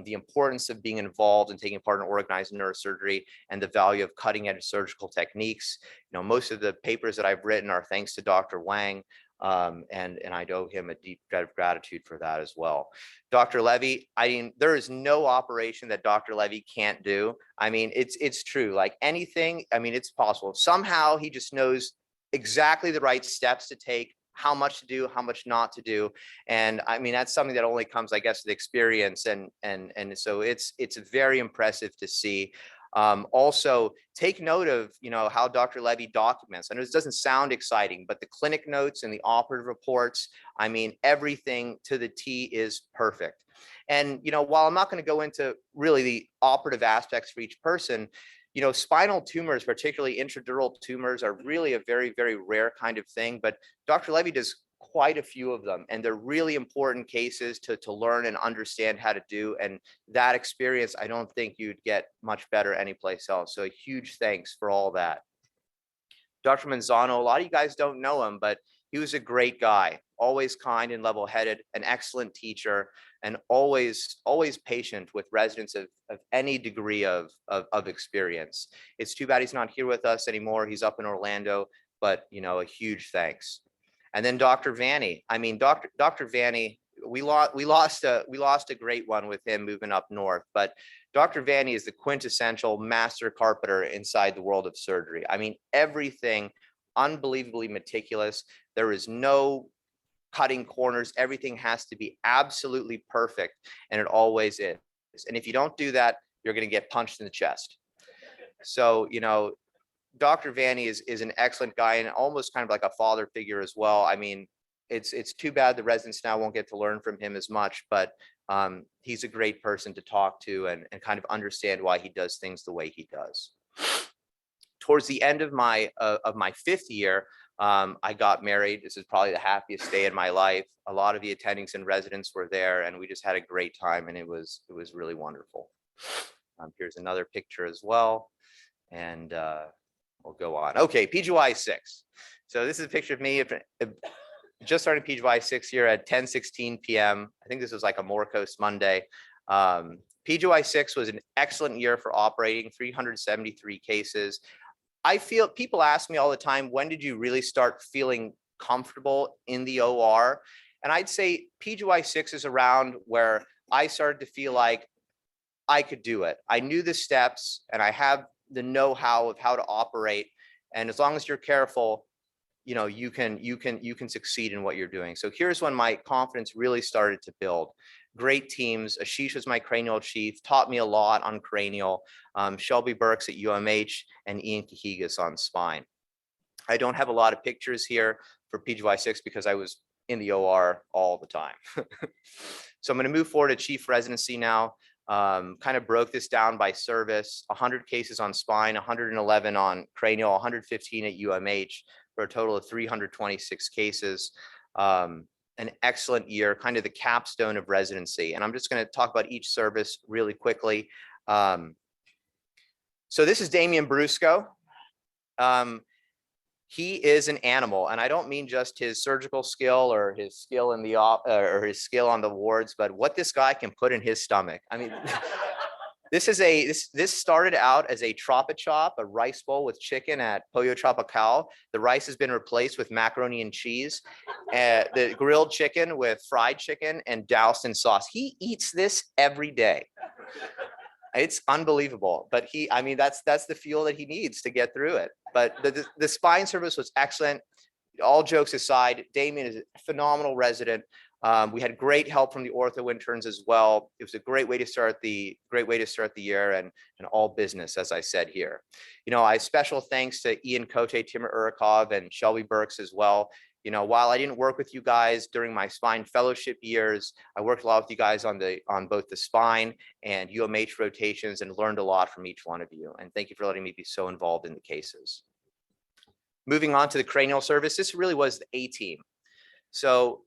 The importance of being involved and taking part in organized neurosurgery, and the value of cutting edge surgical techniques. You know, most of the papers that I've written are thanks to Dr. Wang. And I owe him a deep debt of gratitude for that as well. Dr. Levy, I mean, there is no operation that Dr. Levy can't do. I mean, it's true. Like anything, I mean, it's possible. Somehow he just knows exactly the right steps to take, how much to do, how much not to do. And I mean, that's something that only comes, I guess, with experience. And so it's very impressive to see. Also, take note of, you know, how Dr. Levy documents. I know this doesn't sound exciting, but the clinic notes and the operative reports, I mean, everything to the T is perfect. And, you know, while I'm not going to go into really the operative aspects for each person, you know, spinal tumors, particularly intradural tumors, are really a very, very rare kind of thing. But Dr. Levy does quite a few of them, and they're really important cases to learn and understand how to do. And that experience, I don't think you'd get much better anyplace else. So a huge thanks for all that. Dr. Manzano, a lot of you guys don't know him, but he was a great guy, always kind and level-headed, an excellent teacher, and always patient with residents of any degree of experience. It's too bad he's not here with us anymore. He's up in Orlando, but you know, a huge thanks. And then Dr. Vanny. I mean, Dr. Vanny, we lost a great one with him moving up north, but Dr. Vanny is the quintessential master carpenter inside the world of surgery. I mean, everything unbelievably meticulous. There is no cutting corners. Everything has to be absolutely perfect, and it always is. And if you don't do that, you're going to get punched in the chest. So, you know, Dr. Vanny is an excellent guy and almost kind of like a father figure as well. I mean, it's too bad the residents now won't get to learn from him as much, but he's a great person to talk to and kind of understand why he does things the way he does. Towards the end of my 5th year, I got married. This is probably the happiest day in my life. A lot of the attendings and residents were there, and we just had a great time, and it was really wonderful. Here's another picture as well, and we'll go on. Okay, PGY 6. So this is a picture of me just starting PGY 6 here at 10:16 p.m. I think this was like a Moorcoast Monday. PGY 6 was an excellent year for operating, 373 cases. I feel people ask me all the time, when did you really start feeling comfortable in the OR? And I'd say PGY 6 is around where I started to feel like I could do it. I knew the steps and I have the know-how of how to operate. And as long as you're careful, you know, you can succeed in what you're doing. So here's when my confidence really started to build. Great teams. Ashish was my cranial chief, taught me a lot on cranial. Shelby Burks at UMH and Ian Cahigas on spine. I don't have a lot of pictures here for PGY 6 because I was in the OR all the time. So I'm going to move forward to chief residency now. Kind of broke this down by service, 100 cases on spine, 111 on cranial, 115 at UMH for a total of 326 cases. An excellent year, kind of the capstone of residency. And I'm just going to talk about each service really quickly. So this is Damian Brusco. He is an animal, and I don't mean just his surgical skill or his skill in the or his skill on the wards, but what this guy can put in his stomach. I mean, this started out as a Tropachop, a rice bowl with chicken at Pollo Tropical. The rice has been replaced with macaroni and cheese, the grilled chicken with fried chicken and doused in sauce. He eats this every day. It's unbelievable, but I mean, that's the fuel that he needs to get through it. But the spine service was excellent. All jokes aside, Damian is a phenomenal resident. We had great help from the ortho interns as well. It was a great way to start the year and all business, as I said here. You know, special thanks to Ian Cote, Timur Urikov, and Shelby Burks as well. You know, while I didn't work with you guys during my spine fellowship years, I worked a lot with you guys on both the spine and UMH rotations and learned a lot from each one of you. And thank you for letting me be so involved in the cases. Moving on to the cranial service, this really was the A team. So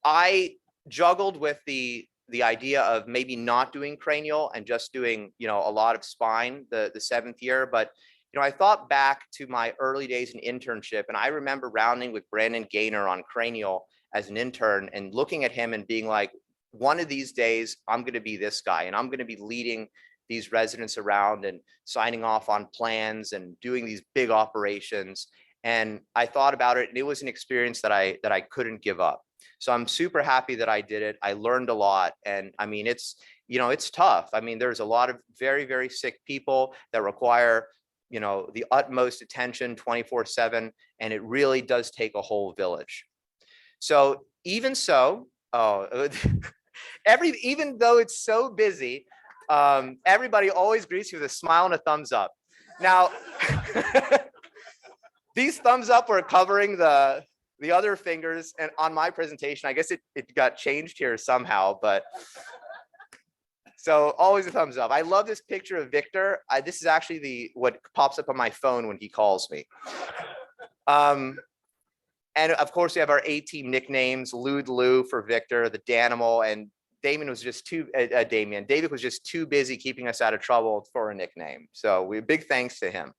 I juggled with the idea of maybe not doing cranial and just doing, you know, a lot of spine the 7th year, but you know, I thought back to my early days in internship, and I remember rounding with Brandon Gaynor on cranial as an intern and looking at him and being like, one of these days, I'm going to be this guy, and I'm going to be leading these residents around and signing off on plans and doing these big operations. And I thought about it, and it was an experience that I couldn't give up. So I'm super happy that I did it. I learned a lot. And I mean, it's, you know, it's tough. I mean, there's a lot of very, very sick people that require, you know, the utmost attention 24/7. And it really does take a whole village. So even so, oh, even though it's so busy, everybody always greets you with a smile and a thumbs up. Now, these thumbs up were covering the other fingers, and on my presentation, I guess it got changed here somehow, but so always a thumbs up. I love this picture of Victor. This is actually what pops up on my phone when he calls me. And of course, we have our A-team nicknames: Lude Lou for Victor, the Danimal, and David was just too busy keeping us out of trouble for a nickname. So big thanks to him.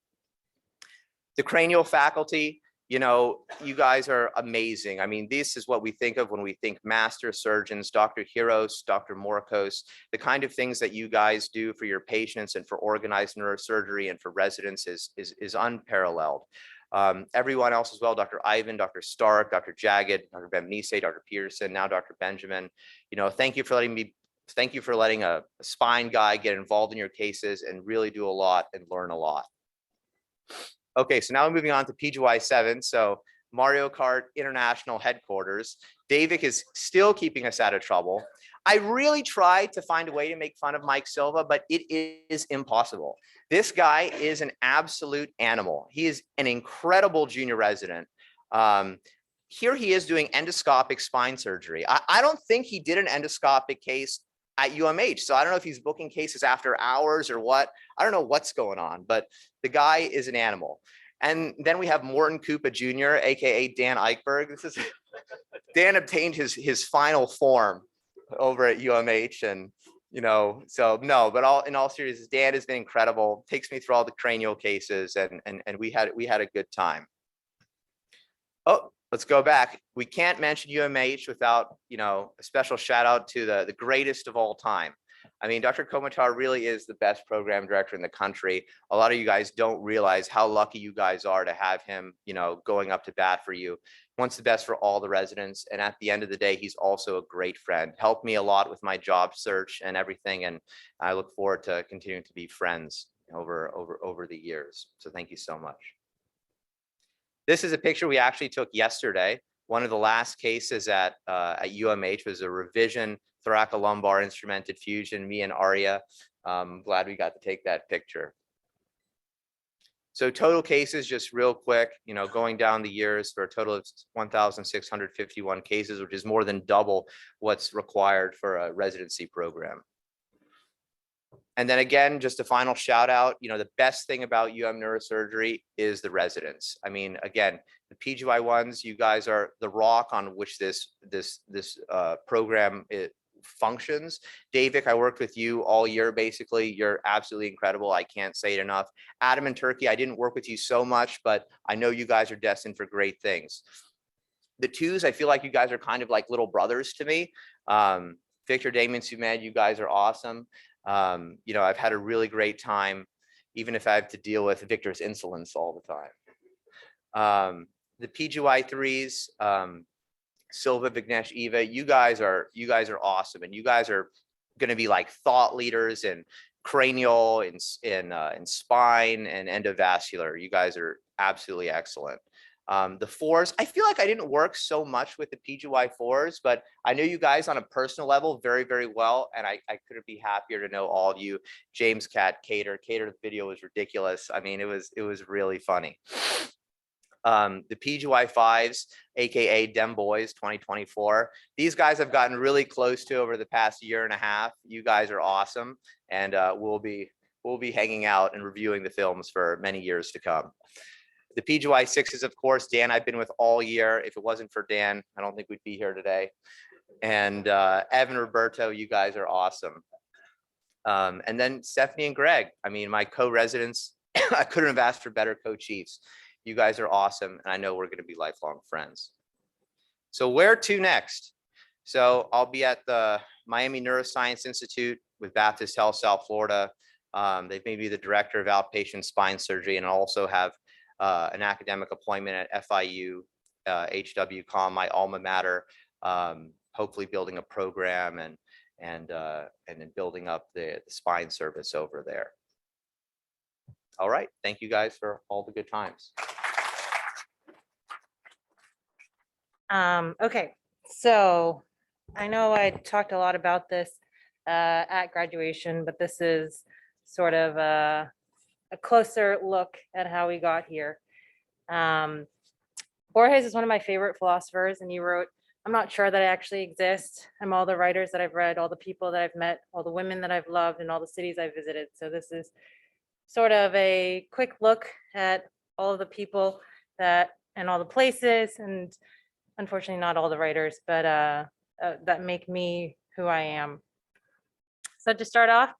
The cranial faculty, you know, you guys are amazing. I mean, this is what we think of when we think master surgeons, Dr. Hiros, Dr. Morkos, the kind of things that you guys do for your patients and for organized neurosurgery and for residents is unparalleled. Everyone else as well, Dr. Ivan, Dr. Stark, Dr. Jagged, Dr. Bemnise, Dr. Peterson, now Dr. Benjamin, you know, thank you for letting a spine guy get involved in your cases and really do a lot and learn a lot. Okay, so now we're moving on to PGY 7. So Mario Kart International Headquarters. Davik is still keeping us out of trouble. I really tried to find a way to make fun of Mike Silva, but it is impossible. This guy is an absolute animal. He is an incredible junior resident. Here he is doing endoscopic spine surgery. I don't think he did an endoscopic case at UMH. So I don't know if he's booking cases after hours or what. I don't know what's going on, but the guy is an animal. And then we have Morton Koopa Jr., AKA Dan Eichberg. This is Dan obtained his final form over at UMH, and you know, so no, but in all seriousness, Dan has been incredible. Takes me through all the cranial cases, and we had a good time. Oh, let's go back. We can't mention UMH without, you know, a special shout out to the greatest of all time. I mean, Dr. Komatar really is the best program director in the country. A lot of you guys don't realize how lucky you guys are to have him, you know, going up to bat for you. Wants the best for all the residents. And at the end of the day, he's also a great friend. Helped me a lot with my job search and everything. And I look forward to continuing to be friends over the years. So thank you so much. This is a picture we actually took yesterday. One of the last cases at UMH was a revision thoracolumbar instrumented fusion, me and Arya. Glad we got to take that picture. So total cases, just real quick, you know, going down the years for a total of 1,651 cases, which is more than double what's required for a residency program. And then again, just a final shout out, you know, the best thing about Neurosurgery is the residents. I mean, again, the PGY ones, you guys are the rock on which this program functions. Davik, I worked with you all year, basically. You're absolutely incredible. I can't say it enough. Adam and Turkey, I didn't work with you so much, but I know you guys are destined for great things. The twos, I feel like you guys are kind of like little brothers to me. Victor, Damien, Sumed, you guys are awesome. You know, I've had a really great time, even if I have to deal with Victor's insolence all the time. The PGY threes, Silva, Vignesh, Eva, you guys are awesome, and you guys are going to be like thought leaders in cranial, in spine, and endovascular. You guys are absolutely excellent. The fours, I feel like I didn't work so much with the PGY fours, but I know you guys on a personal level very, very well. And I couldn't be happier to know all of you. James, Cat, Cater, the video was ridiculous. I mean, it was really funny. The PGY fives, AKA Dem Boys 2024. These guys have gotten really close to over the past year and a half. You guys are awesome. And we'll be hanging out and reviewing the films for many years to come. The PGY sixes, of course, Dan, I've been with all year. If it wasn't for Dan, I don't think we'd be here today. And Evan, Roberto, you guys are awesome. And then Stephanie and Greg, I mean, my co-residents, I couldn't have asked for better co-chiefs. You guys are awesome. And I know we're going to be lifelong friends. So where to next? So I'll be at the Miami Neuroscience Institute with Baptist Health, South Florida. They've made me the director of outpatient spine surgery, and I also have an academic appointment at FIU, HWCOM, my alma mater, hopefully building a program and then building up the spine service over there. All right, thank you guys for all the good times.
Okay, so I know I talked a lot about this at graduation, but this is sort of a closer look at how we got here. Borges is one of my favorite philosophers, and he wrote, "I'm not sure that I actually exist. I'm all the writers that I've read, all the people that I've met, all the women that I've loved, and all the cities I've visited." So this is sort of a quick look at all of the people that and all the places, and unfortunately not all the writers, but that make me who I am. So to start off,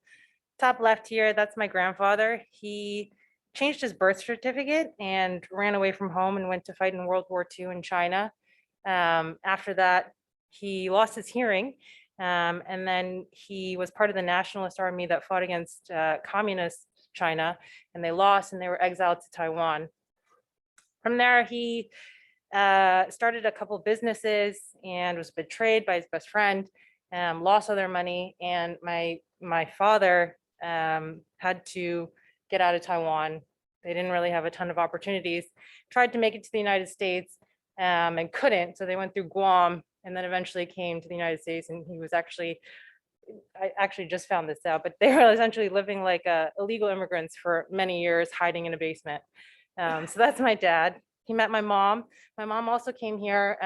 top left here, that's my grandfather. He changed his birth certificate and ran away from home and went to fight in World War II in China. After that, he lost his hearing, and then he was part of the Nationalist Army that fought against communist China, and they lost and they were exiled to Taiwan. From there, he started a couple businesses and was betrayed by his best friend, lost all their money, and my father had to get out of Taiwan. They didn't really have a ton of opportunities. Tried to make it to the United States and couldn't, so they went through Guam and then eventually came to the United States. And he was actually, I actually just found this out, but they were essentially living like illegal immigrants for many years, hiding in a basement. So that's my dad. He met my mom. My mom also came here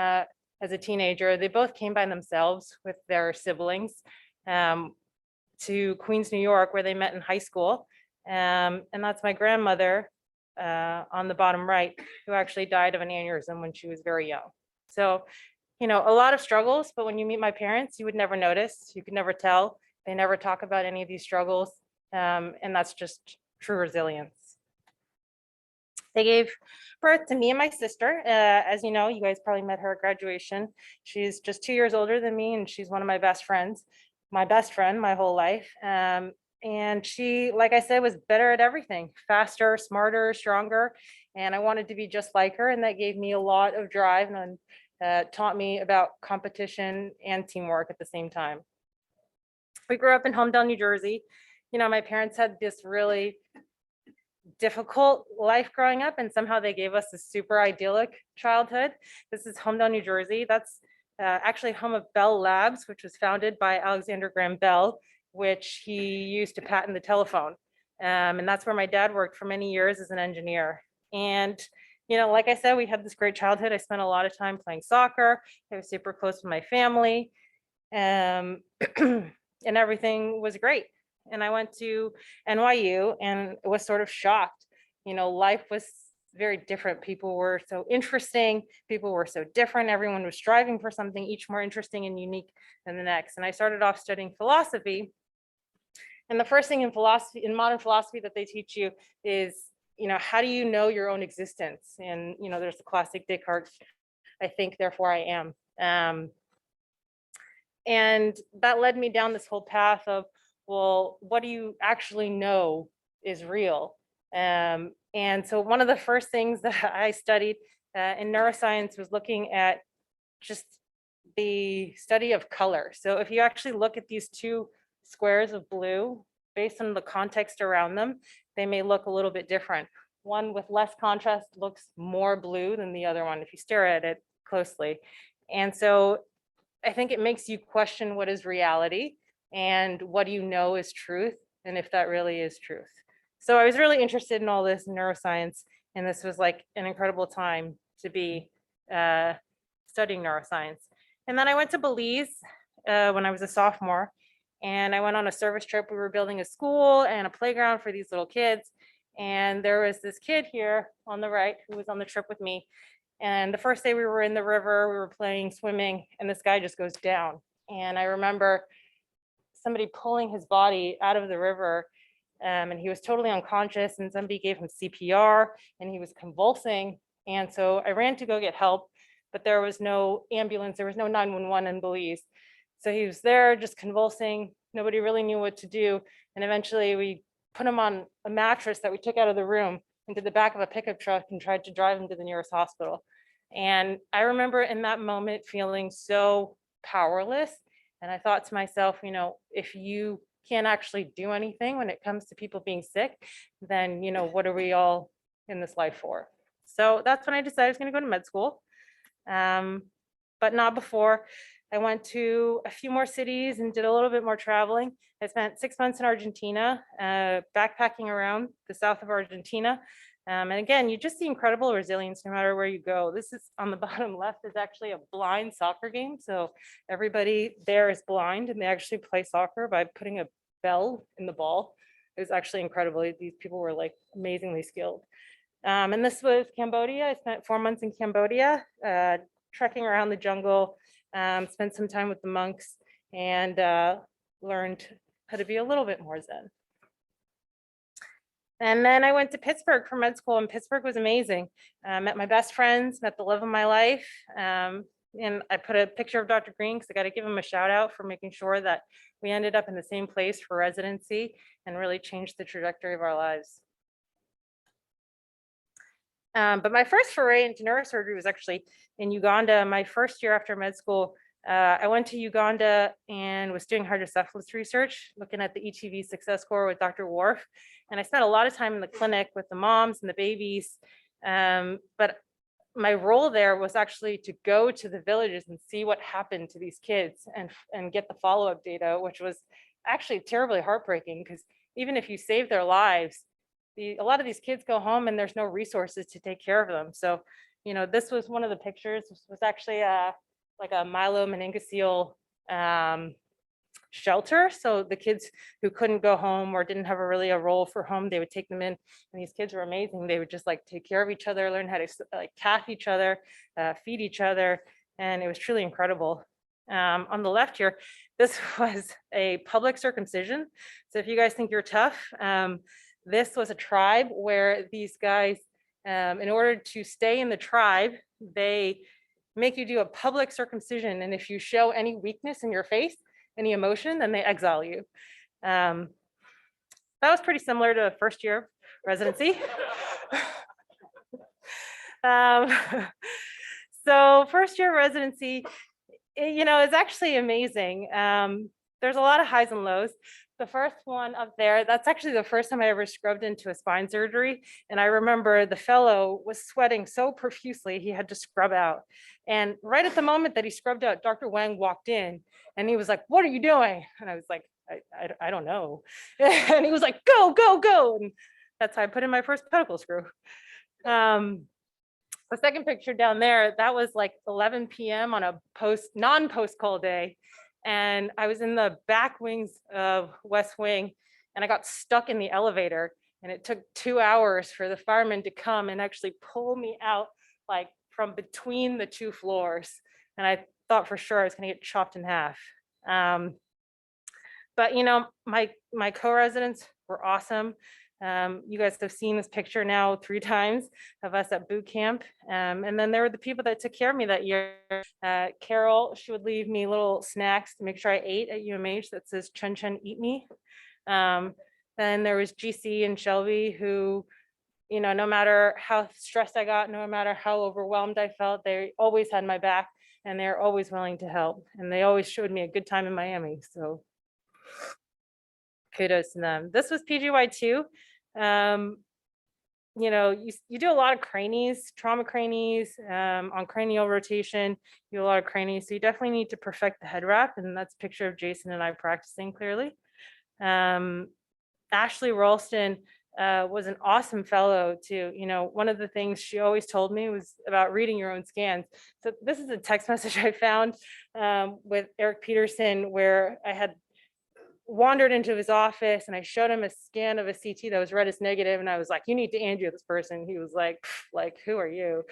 as a teenager. They both came by themselves with their siblings to Queens, New York, where they met in high school. And that's my grandmother on the bottom right, who actually died of an aneurysm when she was very young. So, you know, a lot of struggles, but when you meet my parents, you would never notice, you could never tell. They never talk about any of these struggles. And that's just true resilience. They gave birth to me and my sister. As you know, you guys probably met her at graduation. She's just 2 years older than me, and she's one of my best friends, my best friend my whole life. And she, like I said, was better at everything, faster, smarter, stronger. And I wanted to be just like her. And that gave me a lot of drive and taught me about competition and teamwork at the same time. We grew up in Homedale, New Jersey. You know, my parents had this really difficult life growing up, and somehow they gave us a super idyllic childhood. This is Homedale, New Jersey. That's actually home of Bell Labs, which was founded by Alexander Graham Bell, which he used to patent the telephone. And that's where my dad worked for many years as an engineer. And, you know, like I said, we had this great childhood. I spent a lot of time playing soccer. I was super close with my family. And everything was great. And I went to NYU and was sort of shocked. You know, life was very different. People were so interesting. People were so different. Everyone was striving for something, each more interesting and unique than the next. And I started off studying philosophy. And the first thing in philosophy, in modern philosophy, that they teach you is, you know, how do you know your own existence? And, you know, there's the classic Descartes, I think, therefore I am. And that led me down this whole path of, well, what do you actually know is real? And so one of the first things that I studied in neuroscience was looking at just the study of color. So if you actually look at these two squares of blue, based on the context around them, they may look a little bit different. One with less contrast looks more blue than the other one if you stare at it closely. And so I think it makes you question what is reality and what do you know is truth, and if that really is truth. So I was really interested in all this neuroscience, and this was like an incredible time to be studying neuroscience. And then I went to Belize when I was a sophomore, and I went on a service trip. We were building a school and a playground for these little kids. And there was this kid here on the right who was on the trip with me. And the first day we were in the river, we were playing swimming, and this guy just goes down. And I remember somebody pulling his body out of the river, and he was totally unconscious, and somebody gave him CPR, and he was convulsing. And so I ran to go get help, but there was no ambulance, there was no 911 in Belize. So he was there just convulsing. Nobody really knew what to do. And eventually we put him on a mattress that we took out of the room, into the back of a pickup truck and tried to drive him to the nearest hospital. And I remember in that moment feeling so powerless. And I thought to myself, you know, if you can't actually do anything when it comes to people being sick, then, you know, what are we all in this life for? So that's when I decided I was going to go to med school. But not before. I went to a few more cities and did a little bit more traveling. I spent 6 months in Argentina, backpacking around the south of Argentina. And again, you just see incredible resilience no matter where you go. This is on the bottom left is actually a blind soccer game. So everybody there is blind and they actually play soccer by putting a bell in the ball. It was actually incredible. These people were like amazingly skilled. And this was Cambodia. I spent 4 months in Cambodia, trekking around the jungle, spent some time with the monks and learned how to be a little bit more Zen. And then I went to Pittsburgh for med school, and Pittsburgh was amazing. Met my best friends, met the love of my life. And I put a picture of Dr. Green because I got to give him a shout out for making sure that we ended up in the same place for residency and really changed the trajectory of our lives. But my first foray into neurosurgery was actually in Uganda. My first year after med school, I went to Uganda and was doing hydrocephalus research, looking at the ETV success score with Dr. Worf. And I spent a lot of time in the clinic with the moms and the babies. But my role there was actually to go to the villages and see what happened to these kids and get the follow-up data, which was actually terribly heartbreaking because even if you save their lives, a lot of these kids go home and there's no resources to take care of them. So, you know, this was one of the pictures. This was actually like a myelomeningocele shelter. So the kids who couldn't go home or didn't have a role for home, they would take them in. And these kids were amazing. They would just like take care of each other, learn how to like calf each other, feed each other. And it was truly incredible. On the left here, this was a public circumcision. So if you guys think you're tough, this was a tribe where these guys, in order to stay in the tribe, they make you do a public circumcision. And if you show any weakness in your face, any emotion, then they exile you. That was pretty similar to first year residency. So first year residency, you know, is actually amazing. There's a lot of highs and lows. The first one up there, that's actually the first time I ever scrubbed into a spine surgery. And I remember the fellow was sweating so profusely, he had to scrub out. And right at the moment that he scrubbed out, Dr. Wang walked in and he was like, "What are you doing?" And I was like, I don't know. And he was like, "Go, go, go." And that's how I put in my first pedicle screw. The second picture down there, that was like 11 p.m. on a non-post call day. And I was in the back wings of West Wing and I got stuck in the elevator and it took 2 hours for the firemen to come and actually pull me out like from between the two floors. And I thought for sure I was gonna get chopped in half. But you know, my co-residents were awesome. You guys have seen this picture now 3 times of us at boot camp. And then there were the people that took care of me that year. Carol, she would leave me little snacks to make sure I ate at UMH that says "Chun Chun Eat Me." Then there was GC and Shelby who, you know, no matter how stressed I got, no matter how overwhelmed I felt, they always had my back and they're always willing to help. And they always showed me a good time in Miami. So kudos to them. This was PGY2. You know, you do a lot of cranies, trauma cranies, on cranial rotation, you do a lot of cranies. So you definitely need to perfect the head wrap. And that's a picture of Jason and I practicing clearly. Ashley Ralston was an awesome fellow too. You know, one of the things she always told me was about reading your own scans. So this is a text message I found with Eric Peterson where I had wandered into his office and I showed him a scan of a CT that was read as negative, and I was like, "You need to angio this person." He was like, "Who are you?"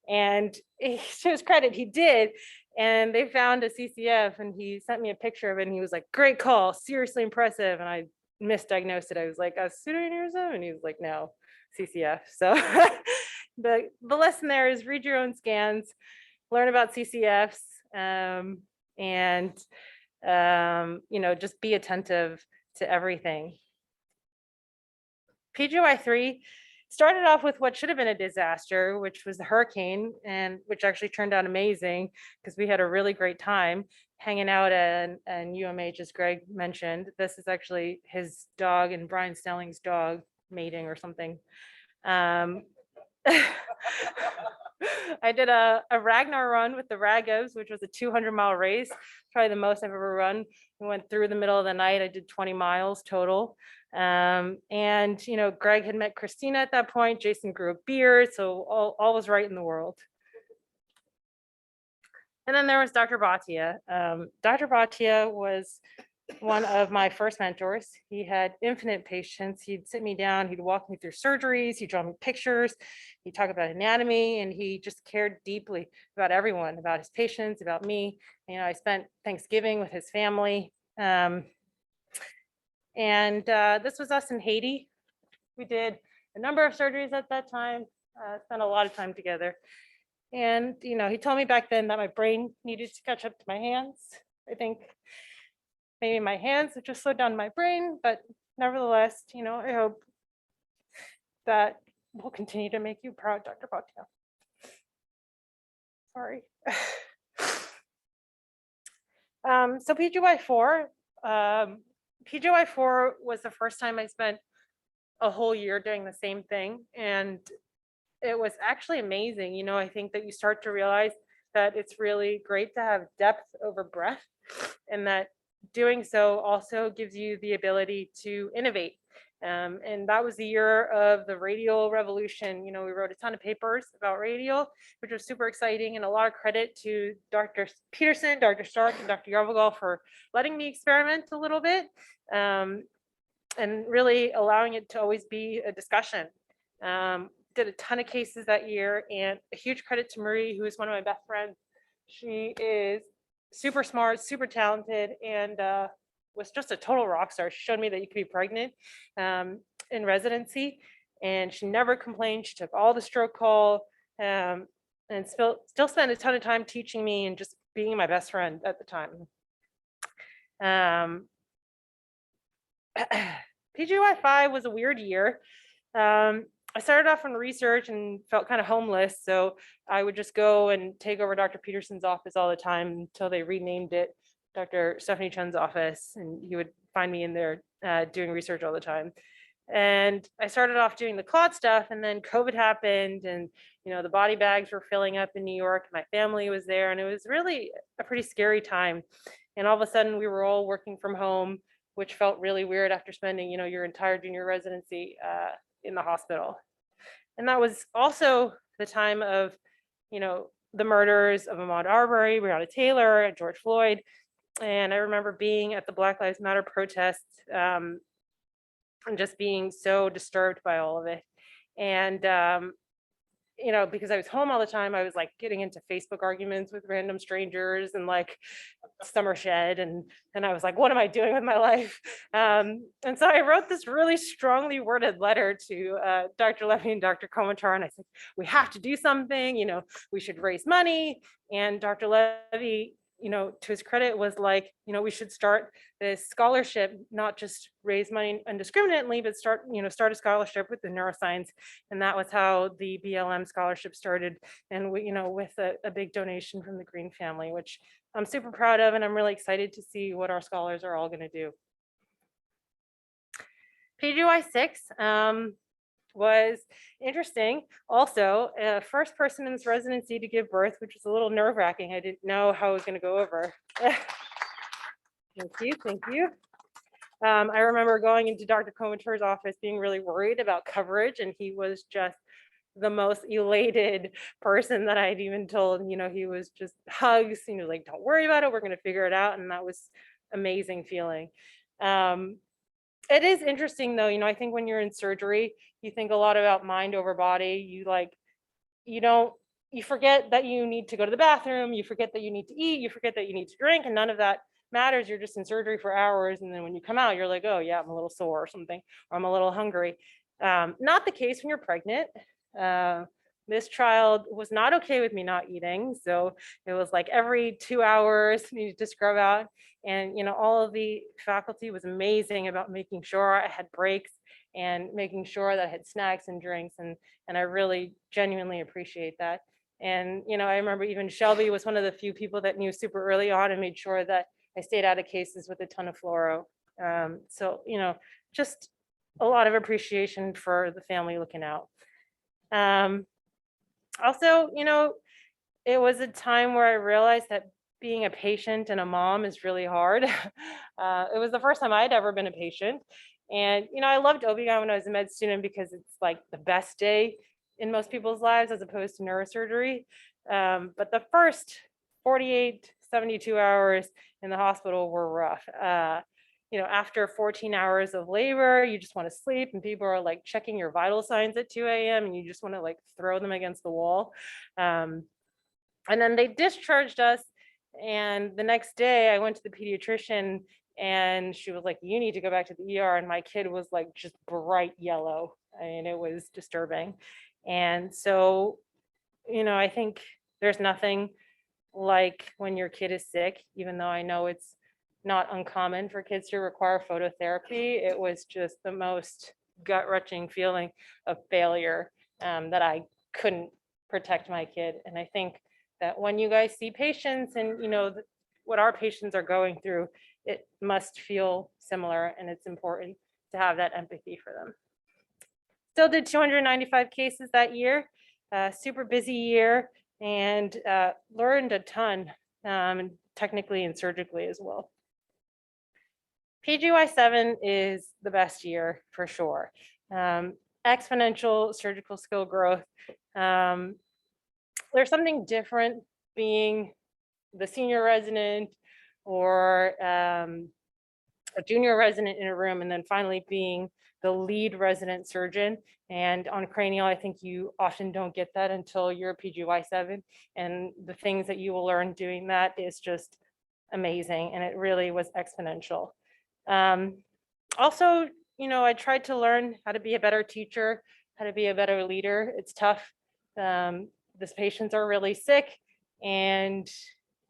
And to his credit, he did. And they found a CCF and he sent me a picture of it and he was like, "Great call, seriously impressive." And I misdiagnosed it. I was like, "A pseudoaneurysm?" And he was like, "No, CCF." So the lesson there is read your own scans, learn about CCFs, and you know, just be attentive to everything. PGY3, started off with what should have been a disaster, which was the hurricane, and which actually turned out amazing because we had a really great time hanging out and UMH, as Greg mentioned. This is actually his dog and Brian Stelling's dog mating or something. I did a Ragnar run with the Ragos, which was a 200-mile race, probably the most I've ever run. We went through the middle of the night. I did 20 miles total. And Greg had met Christina at that point. Jason grew a beard, so all was right in the world. And then there was Dr. Bhatia. Dr. Bhatia was one of my first mentors. He had infinite patience. He'd sit me down, he'd walk me through surgeries, he'd draw me pictures, he'd talk about anatomy, and he just cared deeply about everyone, about his patients, about me. I spent Thanksgiving with his family. And this was us in Haiti. We did a number of surgeries at that time, spent a lot of time together. And, he told me back then that my brain needed to catch up to my hands. I think maybe my hands have just slowed down my brain, but nevertheless, I hope that will continue to make you proud, Dr. Bhatia. Sorry. So PGY4, PGY4 was the first time I spent a whole year doing the same thing. And it was actually amazing. I think that you start to realize that it's really great to have depth over breadth, and that doing so also gives you the ability to innovate. And that was the year of the radial revolution. We wrote a ton of papers about radial, which was super exciting, and a lot of credit to Dr. Peterson, Dr. Stark, and Dr. Yarvagul for letting me experiment a little bit, and really allowing it to always be a discussion. Did a ton of cases that year, and a huge credit to Marie, who is one of my best friends. She is super smart, super talented, and was just a total rock star. She showed me that you could be pregnant in residency, and she never complained. She took all the stroke call, and still spent a ton of time teaching me and just being my best friend at the time. PGY5 was a weird year. I started off in research and felt kind of homeless, so I would just go and take over Dr. Peterson's office all the time until they renamed it Dr. Stephanie Chen's office, and he would find me in there doing research all the time. And I started off doing the clot stuff, and then COVID happened, and the body bags were filling up in New York. My family was there, and it was really a pretty scary time. And all of a sudden, we were all working from home, which felt really weird after spending your entire junior residency in the hospital. And that was also the time of, the murders of Ahmaud Arbery, Breonna Taylor, and George Floyd. And I remember being at the Black Lives Matter protests and just being so disturbed by all of it. And because I was home all the time, I was like getting into Facebook arguments with random strangers and like summer shed. And I was like, what am I doing with my life? And so I wrote this really strongly worded letter to Dr. Levy and Dr. Komatar. And I said, we have to do something, we should raise money. And Dr. Levy, to his credit, was like, we should start this scholarship, not just raise money indiscriminately, but start a scholarship with the neuroscience. And that was how the BLM scholarship started. And with a big donation from the Green family, which I'm super proud of, and I'm really excited to see what our scholars are all going to do. PGY6 was interesting. Also, first person in this residency to give birth, which was a little nerve-wracking. I didn't know how I was going to go over. Thank you. I remember going into Dr. Komatar's office being really worried about coverage, and he was just the most elated person that I'd even told. He was just hugs, like, don't worry about it, we're going to figure it out. And that was amazing feeling. It is interesting though, I think when you're in surgery, you think a lot about mind over body. You forget that you need to go to the bathroom, you forget that you need to eat, you forget that you need to drink, and none of that matters. You're just in surgery for hours, and then when you come out, you're like, oh yeah, I'm a little sore or something, or I'm a little hungry. Not the case when you're pregnant. this child was not okay with me not eating. So it was like every 2 hours needed to scrub out. And, all of the faculty was amazing about making sure I had breaks and making sure that I had snacks and drinks. And I really genuinely appreciate that. And, I remember even Shelby was one of the few people that knew super early on and made sure that I stayed out of cases with a ton of fluoro. So, just a lot of appreciation for the family looking out. Also, it was a time where I realized that being a patient and a mom is really hard. It was the first time I'd ever been a patient. And, I loved OB-GYN when I was a med student because it's like the best day in most people's lives as opposed to neurosurgery. But the first 48, 72 hours in the hospital were rough. After 14 hours of labor, you just want to sleep, and people are like checking your vital signs at 2 a.m. and you just want to like throw them against the wall. And then they discharged us. And the next day I went to the pediatrician and she was like, you need to go back to the ER. And my kid was like just bright yellow. And it was disturbing. And so, I think there's nothing like when your kid is sick, even though I know it's not uncommon for kids to require phototherapy. It was just the most gut-wrenching feeling of failure, that I couldn't protect my kid. And I think that when you guys see patients and what our patients are going through, it must feel similar, and it's important to have that empathy for them. Still did 295 cases that year, super busy year, and learned a ton, technically and surgically as well. PGY-7 is the best year for sure. Exponential surgical skill growth. There's something different being the senior resident or a junior resident in a room, and then finally being the lead resident surgeon. And on cranial, I think you often don't get that until you're a PGY-7. And the things that you will learn doing that is just amazing. And it really was exponential. Also, I tried to learn how to be a better teacher, how to be a better leader. It's tough. These patients are really sick, and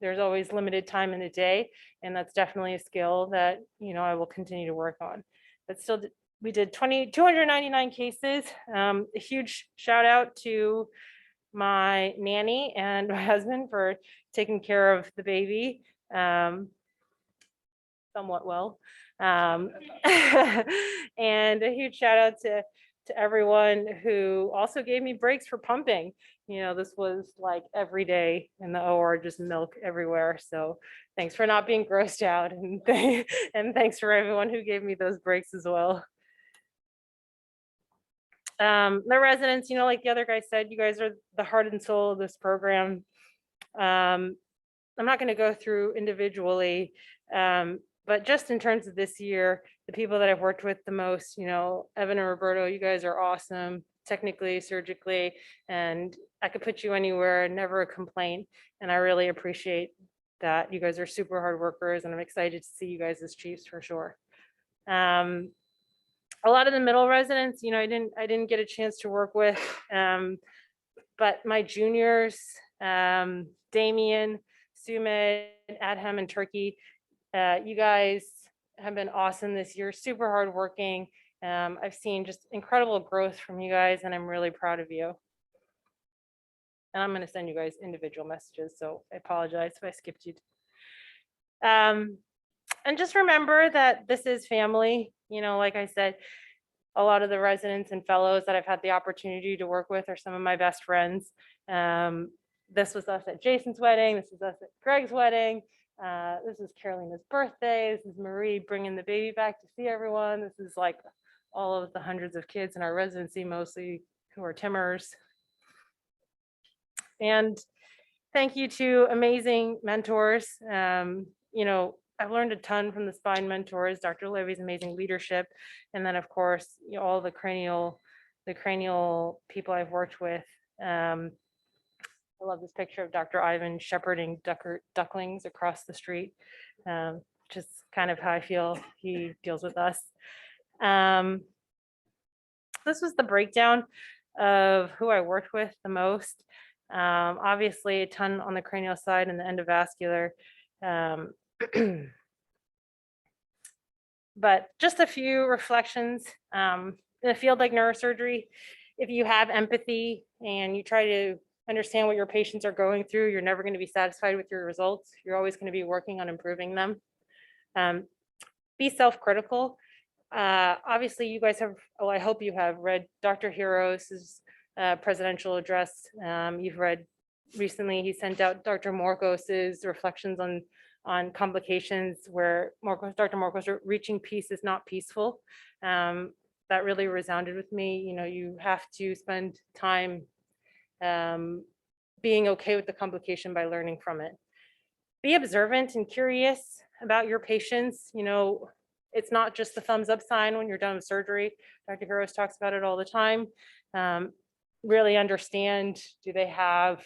there's always limited time in the day. And that's definitely a skill that, I will continue to work on. But still, we did 299 cases. A huge shout out to my nanny and my husband for taking care of the baby somewhat well. And a huge shout out to everyone who also gave me breaks for pumping. This was like every day in the OR, just milk everywhere. So thanks for not being grossed out, and thanks for everyone who gave me those breaks as well. The residents, like the other guy said, you guys are the heart and soul of this program. I'm not going to go through individually, but just in terms of this year, the people that I've worked with the most, Evan and Roberto, you guys are awesome, technically, surgically, and I could put you anywhere, never a complaint. And I really appreciate that. You guys are super hard workers, and I'm excited to see you guys as chiefs for sure. A lot of the middle residents, I didn't get a chance to work with, but my juniors, Damien, Sumit, Adham, and Turkey, you guys have been awesome this year, super hardworking. I've seen just incredible growth from you guys, and I'm really proud of you. And I'm going to send you guys individual messages, so I apologize if I skipped you. And just remember that this is family. Like I said, a lot of the residents and fellows that I've had the opportunity to work with are some of my best friends. This was us at Jason's wedding. This is us at Greg's wedding. This is Carolina's birthday. This is Marie bringing the baby back to see everyone. This is like all of the hundreds of kids in our residency, mostly who are Timmers. And thank you to amazing mentors. I've learned a ton from the spine mentors, Dr. Levy's amazing leadership, and then of course, all the cranial people I've worked with. I love this picture of Dr. Ivan shepherding ducklings across the street, which is kind of how I feel he deals with us. This was the breakdown of who I worked with the most. Obviously a ton on the cranial side and the endovascular. But just a few reflections. In a field like neurosurgery, if you have empathy and you try to understand what your patients are going through, you're never going to be satisfied with your results. You're always going to be working on improving them. Be self-critical. Obviously, you guys have, oh, I hope you have read Dr. Hiros's presidential address. You've read recently, he sent out Dr. Morkos's reflections on complications where Dr. Morkos, reaching peace is not peaceful. That really resounded with me. You know, you have to spend time being okay with the complication by learning from it. Be observant and curious about your patients. You know, it's not just the thumbs up sign when you're done with surgery. Dr. Hiros talks about it all the time. Really understand, do they have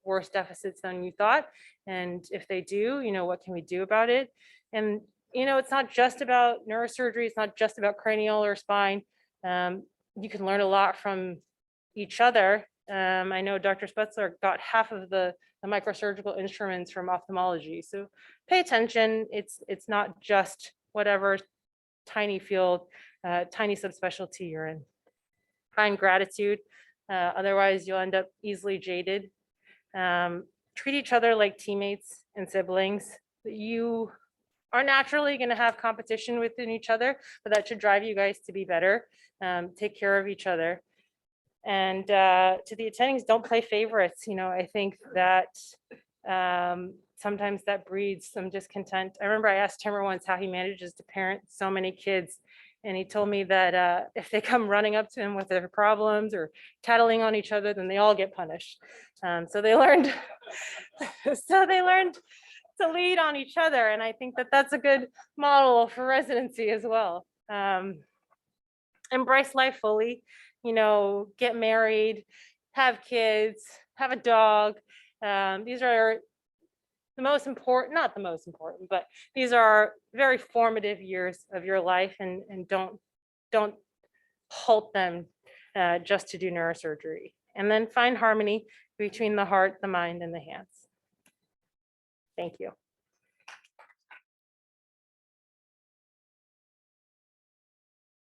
worse deficits than you thought? And if they do, you know, what can we do about it? And, you know, it's not just about neurosurgery. It's not just about cranial or spine. You can learn a lot from each other. I know Dr. Spetzler got half of the microsurgical instruments from ophthalmology. So pay attention. It's not just whatever tiny field, tiny subspecialty you're in. Find gratitude. Otherwise, you'll end up easily jaded. Treat each other like teammates and siblings. You are naturally going to have competition within each other, but that should drive you guys to be better. Take care of each other. And to the attendings, don't play favorites. You know, I think that sometimes that breeds some discontent. I remember I asked Timmer once how he manages to parent so many kids. And he told me that if they come running up to him with their problems or tattling on each other, then they all get punished. So they learned, to lead on each other. And I think that that's a good model for residency as well. Embrace life fully, you know, get married, have kids, have a dog. These are the most important, not the most important, but these are very formative years of your life, and don't halt them just to do neurosurgery. And then find harmony between the heart, the mind, and the hands. Thank you.